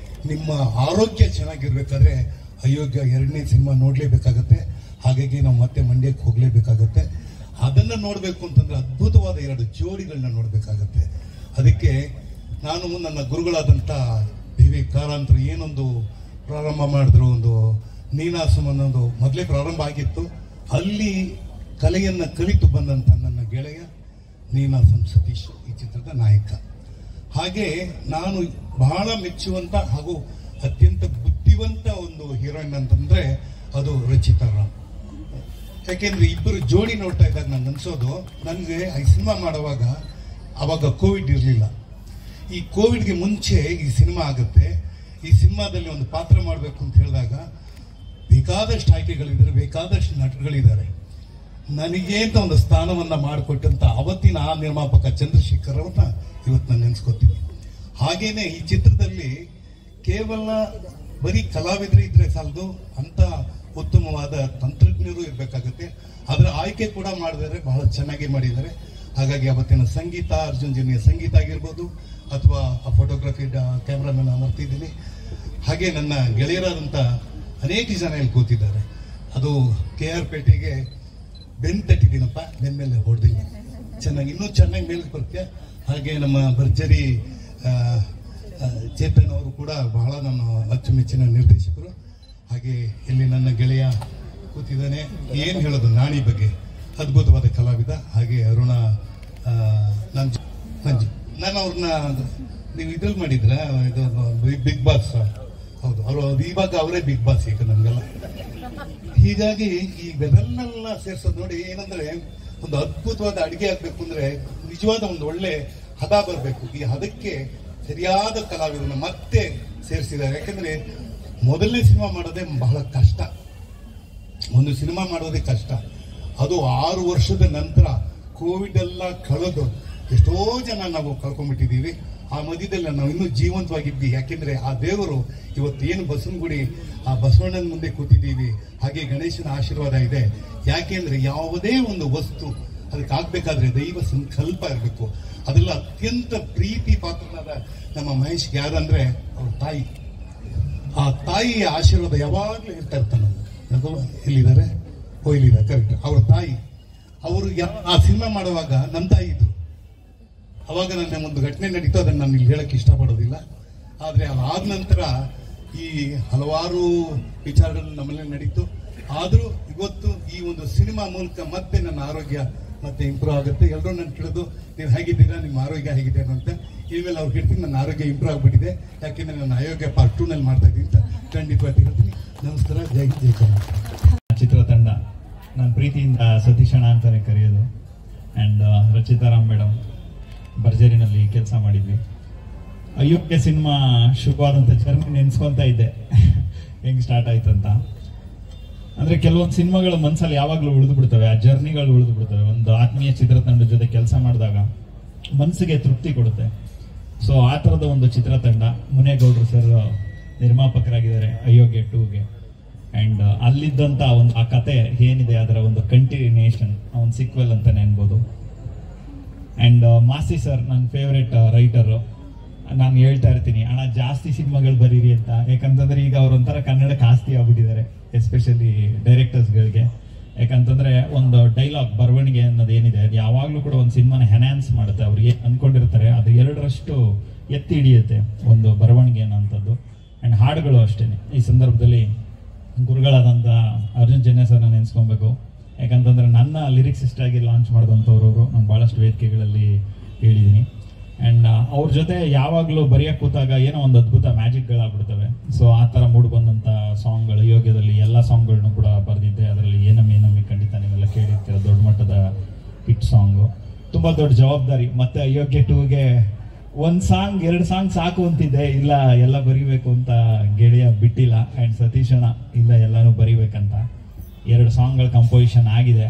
ನಿಮ್ಮ ಆರೋಗ್ಯ ಚೆನ್ನಾಗಿರ್ಬೇಕಾದ್ರೆ ಅಯೋಗ್ಯ 2ನೇ ಸಿನಿಮಾ ನೋಡ್ಲೇಬೇಕಾಗತ್ತೆ. ಹಾಗಾಗಿ ನಾವು ಮತ್ತೆ ಮಂಡ್ಯಕ್ಕೆ ಹೋಗ್ಲೇಬೇಕಾಗತ್ತೆ. ಅದನ್ನ ನೋಡ್ಬೇಕು ಅಂತಂದ್ರೆ ಅದ್ಭುತವಾದ 2 ಜೋಡಿಗಳನ್ನ ನೋಡ್ಬೇಕಾಗತ್ತೆ. ಅದಕ್ಕೆ ನಾನು ನನ್ನ ಗುರುಗಳಾದಂತ ವಿವೇಕ್ ಕಾರಂತರು ಏನೊಂದು ಪ್ರಾರಂಭ ಮಾಡಿದ್ರು, ಒಂದು ನೀನಾಸಂ ಅನ್ನೋದು ಮೊದಲೇ ಪ್ರಾರಂಭ ಆಗಿತ್ತು. ಅಲ್ಲಿ ಕಲೆಯನ್ನ ಕಲಿತು ಬಂದಂತ ನನ್ನ ಗೆಳೆಯ ನೀನಾಸಂ ಸತೀಶ್ ಈ ಚಿತ್ರದ ನಾಯಕ. ಹಾಗೆ ನಾನು ಬಹಳ ಮೆಚ್ಚುವಂತ ಹಾಗೂ ಅತ್ಯಂತ ಬುದ್ಧಿವಂತ ಒಂದು ಹೀರೋಯಿನ್ ಅಂತಂದ್ರೆ ಅದು ರಚಿತಾ ರಾಮ್. ಯಾಕೆಂದ್ರೆ ಇಬ್ಬರು ಜೋಡಿ ನೋಡ್ತಾ ಇದ್ದಾಗ ನಂಗೆ ಅನ್ಸೋದು, ನನಗೆ ಈ ಸಿನಿಮಾ ಮಾಡುವಾಗ ಅವಾಗ ಕೋವಿಡ್ ಇರಲಿಲ್ಲ. ಈ ಕೋವಿಡ್ಗೆ ಮುಂಚೆ ಈ ಸಿನಿಮಾ ಆಗುತ್ತೆ, ಈ ಸಿನಿಮಾದಲ್ಲಿ ಒಂದು ಪಾತ್ರ ಮಾಡಬೇಕು ಅಂತ ಹೇಳಿದಾಗ ಬೇಕಾದಷ್ಟು ಆಯ್ಕೆಗಳಿದ್ದಾರೆ, ಬೇಕಾದಷ್ಟು ನಟಗಳಿದ್ದಾರೆ. ನನಗೆ ಅಂತ ಒಂದು ಸ್ಥಾನವನ್ನ ಮಾಡಿಕೊಟ್ಟಂತ ಅವತ್ತಿನ ಆ ನಿರ್ಮಾಪಕ ಚಂದ್ರಶೇಖರ್ ಅವ್ರನ್ನ ಇವತ್ತು ನಾನು ನೆನೆಸ್ಕೊತೀನಿ. ಹಾಗೇನೆ ಈ ಚಿತ್ರದಲ್ಲಿ ಕೇವಲ ಬರೀ ಕಲಾವಿದರು ಇದ್ರೆ ಸಾಲದು, ಅಂತ ಉತ್ತಮವಾದ ತಂತ್ರಜ್ಞರು ಇರಬೇಕಾಗತ್ತೆ. ಅದರ ಆಯ್ಕೆ ಕೂಡ ಮಾಡಿದರೆ ಬಹಳ ಚೆನ್ನಾಗಿ ಮಾಡಿದ್ದಾರೆ. ಹಾಗಾಗಿ ಅವತ್ತಿನ ಸಂಗೀತ, ಅರ್ಜುನ್ ಜನ್ಯ ಸಂಗೀತ ಆಗಿರ್ಬೋದು, ಅಥವಾ ಆ ಫೋಟೋಗ್ರಫಿ ಕ್ಯಾಮ್ರಾಮನ್ ಅಮರ್ತಿದ್ದೀನಿ. ಹಾಗೆ ನನ್ನ ಗೆಳೆಯರಾದಂಥ ಅನೇಕ ಜನ ಇಲ್ಲಿ ಕೂತಿದ್ದಾರೆ. ಅದು KR ಪೇಟೆಗೆ ಬೆನ್ ತಟ್ಟಿದ್ದೀನಪ್ಪ, ಬೆನ್ ಮೇಲೆ ಹೊಡೆದಿಲ್ಲ, ಚೆನ್ನಾಗಿ ಇನ್ನೂ ಚೆನ್ನಾಗಿ ಮೇಲೆ ಬರುತ್ತೆ. ಹಾಗೆ ನಮ್ಮ ಭರ್ಜರಿ ಚೇತನ್ ಅವರು ಕೂಡ ಬಹಳ ನನ್ನ ಅಚ್ಚುಮೆಚ್ಚಿನ ನಿರ್ದೇಶಕರು. ಹಾಗೆ ಇಲ್ಲಿ ನನ್ನ ಗೆಳೆಯ ಕೂತಿದ್ದಾನೆ, ಏನು ಹೇಳೋದು, ನಾಣಿ ಬಗ್ಗೆ ಅದ್ಭುತವಾದ ಕಲಾವಿದ. ಹಾಗೆ ಅರುಣ ನಾನು ಅವ್ರನ್ನ ನೀವು ಇದ್ರಲ್ಲಿ ಮಾಡಿದ್ರ ಇದು ಬಿಗ್ ಬಾಸ್, ಹೌದು ಅವರು ಇವಾಗ ಅವರೇ ಬಿಗ್ ಬಾಸ್ ಈಗ ನಮ್ಗೆಲ್ಲ. ಹೀಗಾಗಿ ಈ ಬೆದಲ್ನೆಲ್ಲ ಸೇರ್ಸೋದು ನೋಡಿ ಏನಂದ್ರೆ, ಒಂದು ಅದ್ಭುತವಾದ ಅಡಿಗೆ ಆಗ್ಬೇಕು ಅಂದ್ರೆ ನಿಜವಾದ ಒಂದು ಒಳ್ಳೆ ಹದ ಬರಬೇಕು. ಈ ಹದಕ್ಕೆ ಸರಿಯಾದ ಕಲಾವಿದರನ್ನ ಮತ್ತೆ ಸೇರಿಸಿದ್ದಾರೆ. ಯಾಕಂದ್ರೆ ಮೊದಲನೇ ಸಿನಿಮಾ ಮಾಡೋದೇ ಬಹಳ ಕಷ್ಟ, ಒಂದು ಸಿನಿಮಾ ಮಾಡೋದೇ ಕಷ್ಟ. ಅದು 6 ವರ್ಷದ ನಂತರ ಕೋವಿಡ್ ಎಲ್ಲ ಕಳೆದು ಎಷ್ಟೋ ಜನ ನಾವು ಕಳ್ಕೊಂಡ್ಬಿಟ್ಟಿದ್ದೀವಿ. ಆ ಮಧ್ಯದಲ್ಲಿ ನಾವು ಇನ್ನೂ ಜೀವಂತವಾಗಿದ್ವಿ. ಯಾಕೆಂದ್ರೆ ಆ ದೇವರು ಇವತ್ತೇನು ಬಸವನಗುಡಿ ಆ ಬಸವಣ್ಣನ ಮುಂದೆ ಕೂತಿದ್ದೀವಿ, ಹಾಗೆ ಗಣೇಶನ ಆಶೀರ್ವಾದ ಇದೆ. ಯಾಕೆಂದ್ರೆ ಯಾವುದೇ ಒಂದು ವಸ್ತು ಅದಕ್ಕೆ ಆಗ್ಬೇಕಾದ್ರೆ ದೈವ ಸಂಕಲ್ಪ ಇರಬೇಕು. ಅದೆಲ್ಲ ಅತ್ಯಂತ ಪ್ರೀತಿ ಪಾತ್ರನಾದ ನಮ್ಮ ಮಹೇಶ್ಗೆ ಯಾರಂದ್ರೆ ಅವ್ರ ತಾಯಿ. ಆ ತಾಯಿಯ ಆಶೀರ್ವಾದ ಯಾವಾಗ್ಲೂ ಇರ್ತಾ ಇರ್ತಾನೆ. ಎಲ್ಲಿದ್ದಾರೆ? ಇಲ್ಲಿದ್ದಾರೆ, ಕರೆಕ್ಟ್. ಅವ್ರ ತಾಯಿ ಅವರು ಆ ಸಿನಿಮಾ ಮಾಡುವಾಗ ನಮ್ಮ ತಾಯಿ ಇದ್ರು. ಅವಾಗ ನನ್ನ ಒಂದು ಘಟನೆ ನಡೀತು, ಅದನ್ನು ನಾನು ಇಲ್ಲಿ ಹೇಳಕ್ಕೆ ಇಷ್ಟಪಡೋದಿಲ್ಲ. ಆದರೆ ಅದಾದ ನಂತರ ಈ ಹಲವಾರು ವಿಚಾರಗಳು ನಮ್ಮಲ್ಲಿ ನಡೀತು. ಆದರೂ ಇವತ್ತು ಈ ಒಂದು ಸಿನಿಮಾ ಮೂಲಕ ಮತ್ತೆ ನನ್ನ ಆರೋಗ್ಯ ಮತ್ತೆ ಇಂಪ್ರೂವ್ ಆಗುತ್ತೆ. ಎಲ್ಲರೂ ನಾನು ಕೇಳೋದು, ನೀವು ಹೇಗಿದ್ದೀರಾ, ನಿಮ್ಮ ಆರೋಗ್ಯ ಹೇಗಿದೆ ಅಂತ. ಇನ್ಮೇಲೆ ಅವ್ರು ಹೇಳ್ತೀನಿ ನನ್ನ ಆರೋಗ್ಯ ಇಂಪ್ರೂವ್ ಆಗಿಬಿಟ್ಟಿದೆ, ಯಾಕೆಂದ್ರೆ ನನ್ನ ಆರೋಗ್ಯ ಪಾರ್ಟ್ 2 ನಲ್ಲಿ ಮಾಡ್ತಾ ಇದ್ದೀನಿ ಅಂತ ಖಂಡಿತವಾಗಿ ಹೇಳ್ತೀನಿ. ನಮಸ್ಕಾರ, ಜೈ ಜೈ ಕರ್ನಾಟಕ. ಚಿತ್ರತಂಡ ನಾನು ಪ್ರೀತಿಯಿಂದ ಸತೀಶಣ್ಣ ಅಂತಾನೆ ಕರೆಯೋದು. ಆ್ಯಂಡ್ ರಚಿತಾರಾಮ್ ಮೇಡಮ್ ಭರ್ಜರಿನಲ್ಲಿ ಕೆಲಸ ಮಾಡಿದ್ವಿ. ಅಯೋಗ್ಯ ಸಿನಿಮಾ ಶುರುವಾದಂಥ ಜರ್ನಿ ನೆನೆಸ್ಕೊತಾ ಇದ್ದೆ ಹೆಂಗೆ ಸ್ಟಾರ್ಟ್ ಆಯ್ತು ಅಂತ. ಅಂದರೆ ಕೆಲವೊಂದು ಸಿನಿಮಾಗಳು ಮನಸ್ಸಲ್ಲಿ ಯಾವಾಗಲೂ ಉಳಿದು ಬಿಡ್ತವೆ, ಆ ಜರ್ನಿಗಳು ಉಳಿದು ಬಿಡ್ತವೆ. ಒಂದು ಆತ್ಮೀಯ ಚಿತ್ರತಂಡದ ಜೊತೆ ಕೆಲಸ ಮಾಡಿದಾಗ ಮನಸ್ಸಿಗೆ ತೃಪ್ತಿ ಕೊಡುತ್ತೆ. ಸೊ ಆ ಥರದ ಒಂದು ಚಿತ್ರತಂಡ. ಮುನೇಗೌಡರು ಸರ್ ನಿರ್ಮಾಪಕರಾಗಿದ್ದಾರೆ ಅಯೋಗ್ಯ 2ಗೆ. ಆ್ಯಂಡ್ ಅಲ್ಲಿದ್ದಂಥ ಒಂದು ಆ ಕತೆ ಏನಿದೆ ಅದರ ಒಂದು ಕಂಟಿನ್ಯೂಷನ್, ಒಂದು ಸಿಕ್ವೆಲ್ ಅಂತಾನೆ ಅನ್ಬೋದು. ಆ್ಯಂಡ್ ಮಾಸಿ ಸರ್ ನನ್ನ ಫೇವ್ರೆಟ್ ರೈಟರು. ನಾನು ಹೇಳ್ತಾ ಇರ್ತೀನಿ, ಅಣ್ಣ ಜಾಸ್ತಿ ಸಿನಿಮಾಗಳು ಬರೀರಿ ಅಂತ. ಯಾಕಂತಂದ್ರೆ ಈಗ ಅವ್ರೊಂಥರ ಕನ್ನಡಕ್ಕೆ ಆಸ್ತಿ ಆಗ್ಬಿಟ್ಟಿದ್ದಾರೆ, ಎಸ್ಪೆಷಲಿ ಡೈರೆಕ್ಟರ್ಸ್ಗಳಿಗೆ. ಯಾಕಂತಂದ್ರೆ ಒಂದು ಡೈಲಾಗ್ ಬರವಣಿಗೆ ಅನ್ನೋದು ಏನಿದೆ ಅದು ಯಾವಾಗಲೂ ಕೂಡ ಒಂದು ಸಿನಿಮಾನ ಎನ್ಹ್ಯಾನ್ಸ್ ಮಾಡುತ್ತೆ. ಅವ್ರಿಗೆ ಅನ್ಕೊಂಡಿರ್ತಾರೆ ಅದು 2ರಷ್ಟು ಎತ್ತಿ ಹಿಡಿಯುತ್ತೆ ಒಂದು ಬರವಣಿಗೆ ಅನ್ನೋಂಥದ್ದು. ಆ್ಯಂಡ್ ಹಾಡುಗಳು ಅಷ್ಟೇ. ಈ ಸಂದರ್ಭದಲ್ಲಿ ಗುರುಗಳಾದಂಥ ಅರ್ಜುನ್ ಜನ್ಯ ಸರ್ನ ನೆನೆಸ್ಕೊಬೇಕು. ಯಾಕಂತಂದ್ರೆ ನನ್ನ ಲಿರಿಕ್ಸಿಸ್ಟ್ ಆಗಿ ಲಾಂಚ್ ಮಾಡಿದಂಥವ್ರು. ನಾನು ಭಾಳಷ್ಟು ವೇದಿಕೆಗಳಲ್ಲಿ ಹೇಳಿದ್ದೀನಿ. ಆ್ಯಂಡ್ ಅವ್ರ ಜೊತೆ ಯಾವಾಗಲೂ ಬರೆಯೋಕೆ ಕೂತಾಗ ಏನೋ ಒಂದು ಅದ್ಭುತ ಮ್ಯಾಜಿಕ್ಗಳಾಗ್ಬಿಡ್ತವೆ. ಸೊ ಆ ಥರ ಮೂಡ್ ಬಂದಂಥ ಸಾಂಗ್ಗಳು ಯೋಗ್ಯದಲ್ಲಿ ಎಲ್ಲ ಸಾಂಗ್ಗಳನ್ನು ಕೂಡ ಬರೆದಿದ್ದೆ. ಅದರಲ್ಲಿ ಏನಮ್ಮಿ ಖಂಡಿತ ನೀವೆಲ್ಲ ಕೇಳಿರ್ತೀರ, ದೊಡ್ಡ ಮಟ್ಟದ ಹಿಟ್ ಸಾಂಗು. ತುಂಬ ದೊಡ್ಡ ಜವಾಬ್ದಾರಿ. ಮತ್ತೆ ಅಯೋಗ್ಯ 2ಗೆ 1 ಸಾಂಗ್ 2 ಸಾಂಗ್ ಸಾಕು ಅಂತಿದ್ದೆ, ಇಲ್ಲ ಎಲ್ಲ ಬರಿಬೇಕು ಅಂತ ಗೆಳೆಯ ಬಿಟ್ಟಿಲ್ಲ. ಆ್ಯಂಡ್ ಸತೀಶಣ್ಣ ಇಲ್ಲ ಎಲ್ಲನೂ ಬರಿಬೇಕಂತ 2 ಸಾಂಗ್ಗಳ ಕಂಪೋಸಿಷನ್ ಆಗಿದೆ.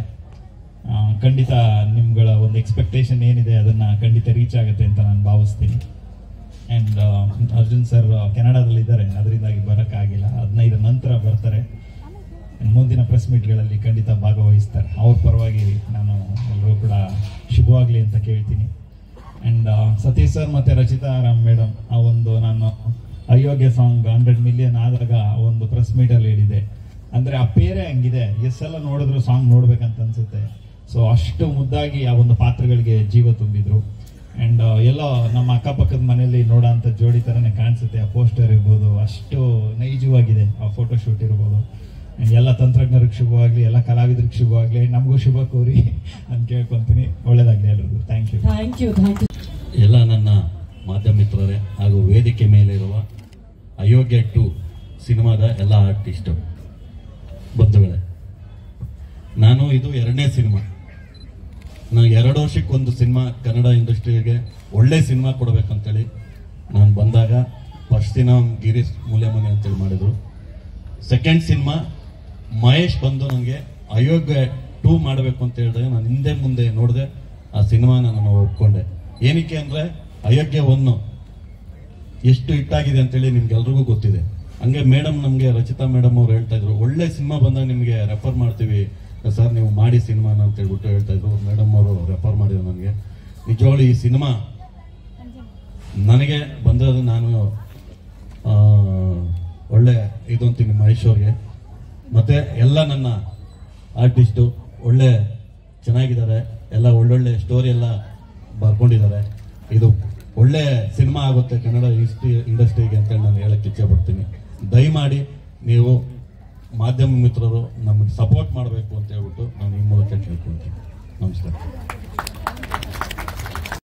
ಖಂಡಿತ ನಿಮ್ಗಳ ಒಂದು ಎಕ್ಸ್ಪೆಕ್ಟೇಷನ್ ಏನಿದೆ ಅದನ್ನ ಖಂಡಿತ ರೀಚ್ ಆಗುತ್ತೆ ಅಂತ ನಾನು ಭಾವಿಸ್ತೀನಿ. ಆ್ಯಂಡ್ ಅರ್ಜುನ್ ಸರ್ ಕೆನಡಾದಲ್ಲಿದ್ದಾರೆ, ಅದರಿಂದಾಗಿ ಬರೋಕ್ಕಾಗಿಲ್ಲ. 15 ನಂತರ ಬರ್ತಾರೆ. ಮುಂದಿನ ಪ್ರೆಸ್ ಮೀಟ್ಗಳಲ್ಲಿ ಖಂಡಿತ ಭಾಗವಹಿಸ್ತಾರೆ. ಅವ್ರ ಪರವಾಗಿ ನಾನು ಎಲ್ಲರೂ ಕೂಡ ಶುಭವಾಗಲಿ ಅಂತ ಕೇಳ್ತೀನಿ. ಆ್ಯಂಡ್ ಸತೀಶ್ ಸರ್ ಮತ್ತು ರಚಿತಾರಾಮ್ ಮೇಡಮ್ ಆ ಒಂದು ನಾನು ಅಯೋಗ್ಯ ಸಾಂಗ್ 100 ಮಿಲಿಯನ್ ಆದಾಗ ಒಂದು ಪ್ರೆಸ್ ಮೀಟಲ್ಲಿ ಹೇಳಿದೆ. ಅಂದರೆ ಆ ಪೇರೆ ಹಂಗಿದೆ, ಎಷ್ಟೆಲ್ಲ ನೋಡಿದ್ರು ಸಾಂಗ್ ನೋಡ್ಬೇಕಂತ ಅನ್ಸುತ್ತೆ. ಸೊ ಅಷ್ಟು ಮುದ್ದಾಗಿ ಆ ಒಂದು ಪಾತ್ರಗಳಿಗೆ ಜೀವ ತುಂಬಿದ್ರು. ಆ್ಯಂಡ್ ಎಲ್ಲೋ ನಮ್ಮ ಅಕ್ಕಪಕ್ಕದ ಮನೆಯಲ್ಲಿ ನೋಡೋಂಥ ಜೋಡಿ ಥರನೇ ಕಾಣಿಸುತ್ತೆ. ಆ ಪೋಸ್ಟರ್ ಇರ್ಬೋದು, ಅಷ್ಟು ನೈಜವಾಗಿದೆ ಆ ಫೋಟೋಶೂಟ್ ಇರ್ಬೋದು. ಎಲ್ಲ ತಂತ್ರಜ್ಞರಿಗೆ ಶುಭವಾಗಲಿ, ಎಲ್ಲ ಕಲಾವಿದರಿಗೆ ಶುಭವಾಗಲಿ, ನಮಗೂ ಶುಭ ಕೋರಿ ಅಂತ ಕೇಳ್ಕೊತೀನಿ. ಒಳ್ಳೇದಾಗಲಿ ಎಲ್ರಿಗೂ. Thank you. Thank you. ಎಲ್ಲ ನನ್ನ ಮಾಧ್ಯಮ ಮಿತ್ರರೇ ಹಾಗೂ ವೇದಿಕೆ ಮೇಲಿರುವ ಅಯೋಗ್ಯ 2 ಸಿನಿಮಾದ ಎಲ್ಲ ಆರ್ಟಿಸ್ಟು ಬಂಧುಗಳೇ, ನಾನು ಇದು 2ನೇ ಸಿನಿಮಾ. ನಾನು 2 ವರ್ಷಕ್ಕೊಂದು ಸಿನಿಮಾ ಕನ್ನಡ ಇಂಡಸ್ಟ್ರಿಗೆ ಒಳ್ಳೆ ಸಿನಿಮಾ ಕೊಡಬೇಕಂತೇಳಿ ನಾನು ಬಂದಾಗ ಫಸ್ಟ್ ದಿನ ಗಿರೀಶ್ ಮೂಲೆಮನೆ ಅಂತೇಳಿ ಮಾಡಿದ್ರು. ಸೆಕೆಂಡ್ ಸಿನಿಮಾ ಮಹೇಶ್ ಬಂದು ನನಗೆ ಅಯೋಗ್ಯ 2 ಮಾಡಬೇಕು ಅಂತ ಹೇಳಿದಾಗ ನಾನು ಹಿಂದೆ ಮುಂದೆ ನೋಡಿದೆ. ಆ ಸಿನಿಮಾನ ನಾನು ಒಪ್ಕೊಂಡೆ. ಏನಕ್ಕೆ ಅಂದರೆ ಅಯೋಗ್ಯ 1 ಎಷ್ಟು ಹಿಟ್ಟಾಗಿದೆ ಅಂತೇಳಿ ನಿಮ್ಗೆಲ್ರಿಗೂ ಗೊತ್ತಿದೆ. ಹಂಗೆ ಮೇಡಮ್ ನಮಗೆ ರಚಿತಾ ಮೇಡಮ್ ಅವ್ರು ಹೇಳ್ತಾ ಇದ್ರು, ಒಳ್ಳೆ ಸಿನಿಮಾ ಬಂದಾಗ ನಿಮಗೆ ರೆಫರ್ ಮಾಡ್ತೀವಿ ಸರ್, ನೀವು ಮಾಡಿ ಸಿನಿಮಾನ ಅಂತ ಹೇಳ್ಬಿಟ್ಟು ಹೇಳ್ತಾ ಇದ್ರು. ಮೇಡಮ್ ಅವರು ರೆಫರ್ ಮಾಡಿದ್ರು ನನಗೆ. ನಿಜವಾಗ್ಲೂ ಈ ಸಿನಿಮಾ ನನಗೆ ಬಂದದ್ದು ನಾನು ಒಳ್ಳೆ ಇದು ಅಂತೀನಿ ಮಹೇಶ್ ಅವ್ರಿಗೆ. ಮತ್ತೆ ಎಲ್ಲ ನನ್ನ ಆರ್ಟಿಸ್ಟು ಒಳ್ಳೆ ಚೆನ್ನಾಗಿದ್ದಾರೆ, ಎಲ್ಲ ಒಳ್ಳೊಳ್ಳೆ ಸ್ಟೋರಿ ಎಲ್ಲ ಬರ್ಕೊಂಡಿದ್ದಾರೆ. ಇದು ಒಳ್ಳೆ ಸಿನಿಮಾ ಆಗುತ್ತೆ ಕನ್ನಡ ಇಂಡಸ್ಟ್ರಿಗೆ ಅಂತೇಳಿ ನಾನು ಹೇಳಕ್ಕೆ ಇಚ್ಛೆ ಪಡ್ತೀನಿ. ದಯಮಾಡಿ ನೀವು ಮಾಧ್ಯಮ ಮಿತ್ರರು ನಮಗೆ ಸಪೋರ್ಟ್ ಮಾಡಬೇಕು ಅಂತ ಹೇಳ್ಬಿಟ್ಟು ನಾನು ಈ ಮೂಲಕ ಕೇಳ್ಕೊಳ್ತೀನಿ. ನಮಸ್ಕಾರ.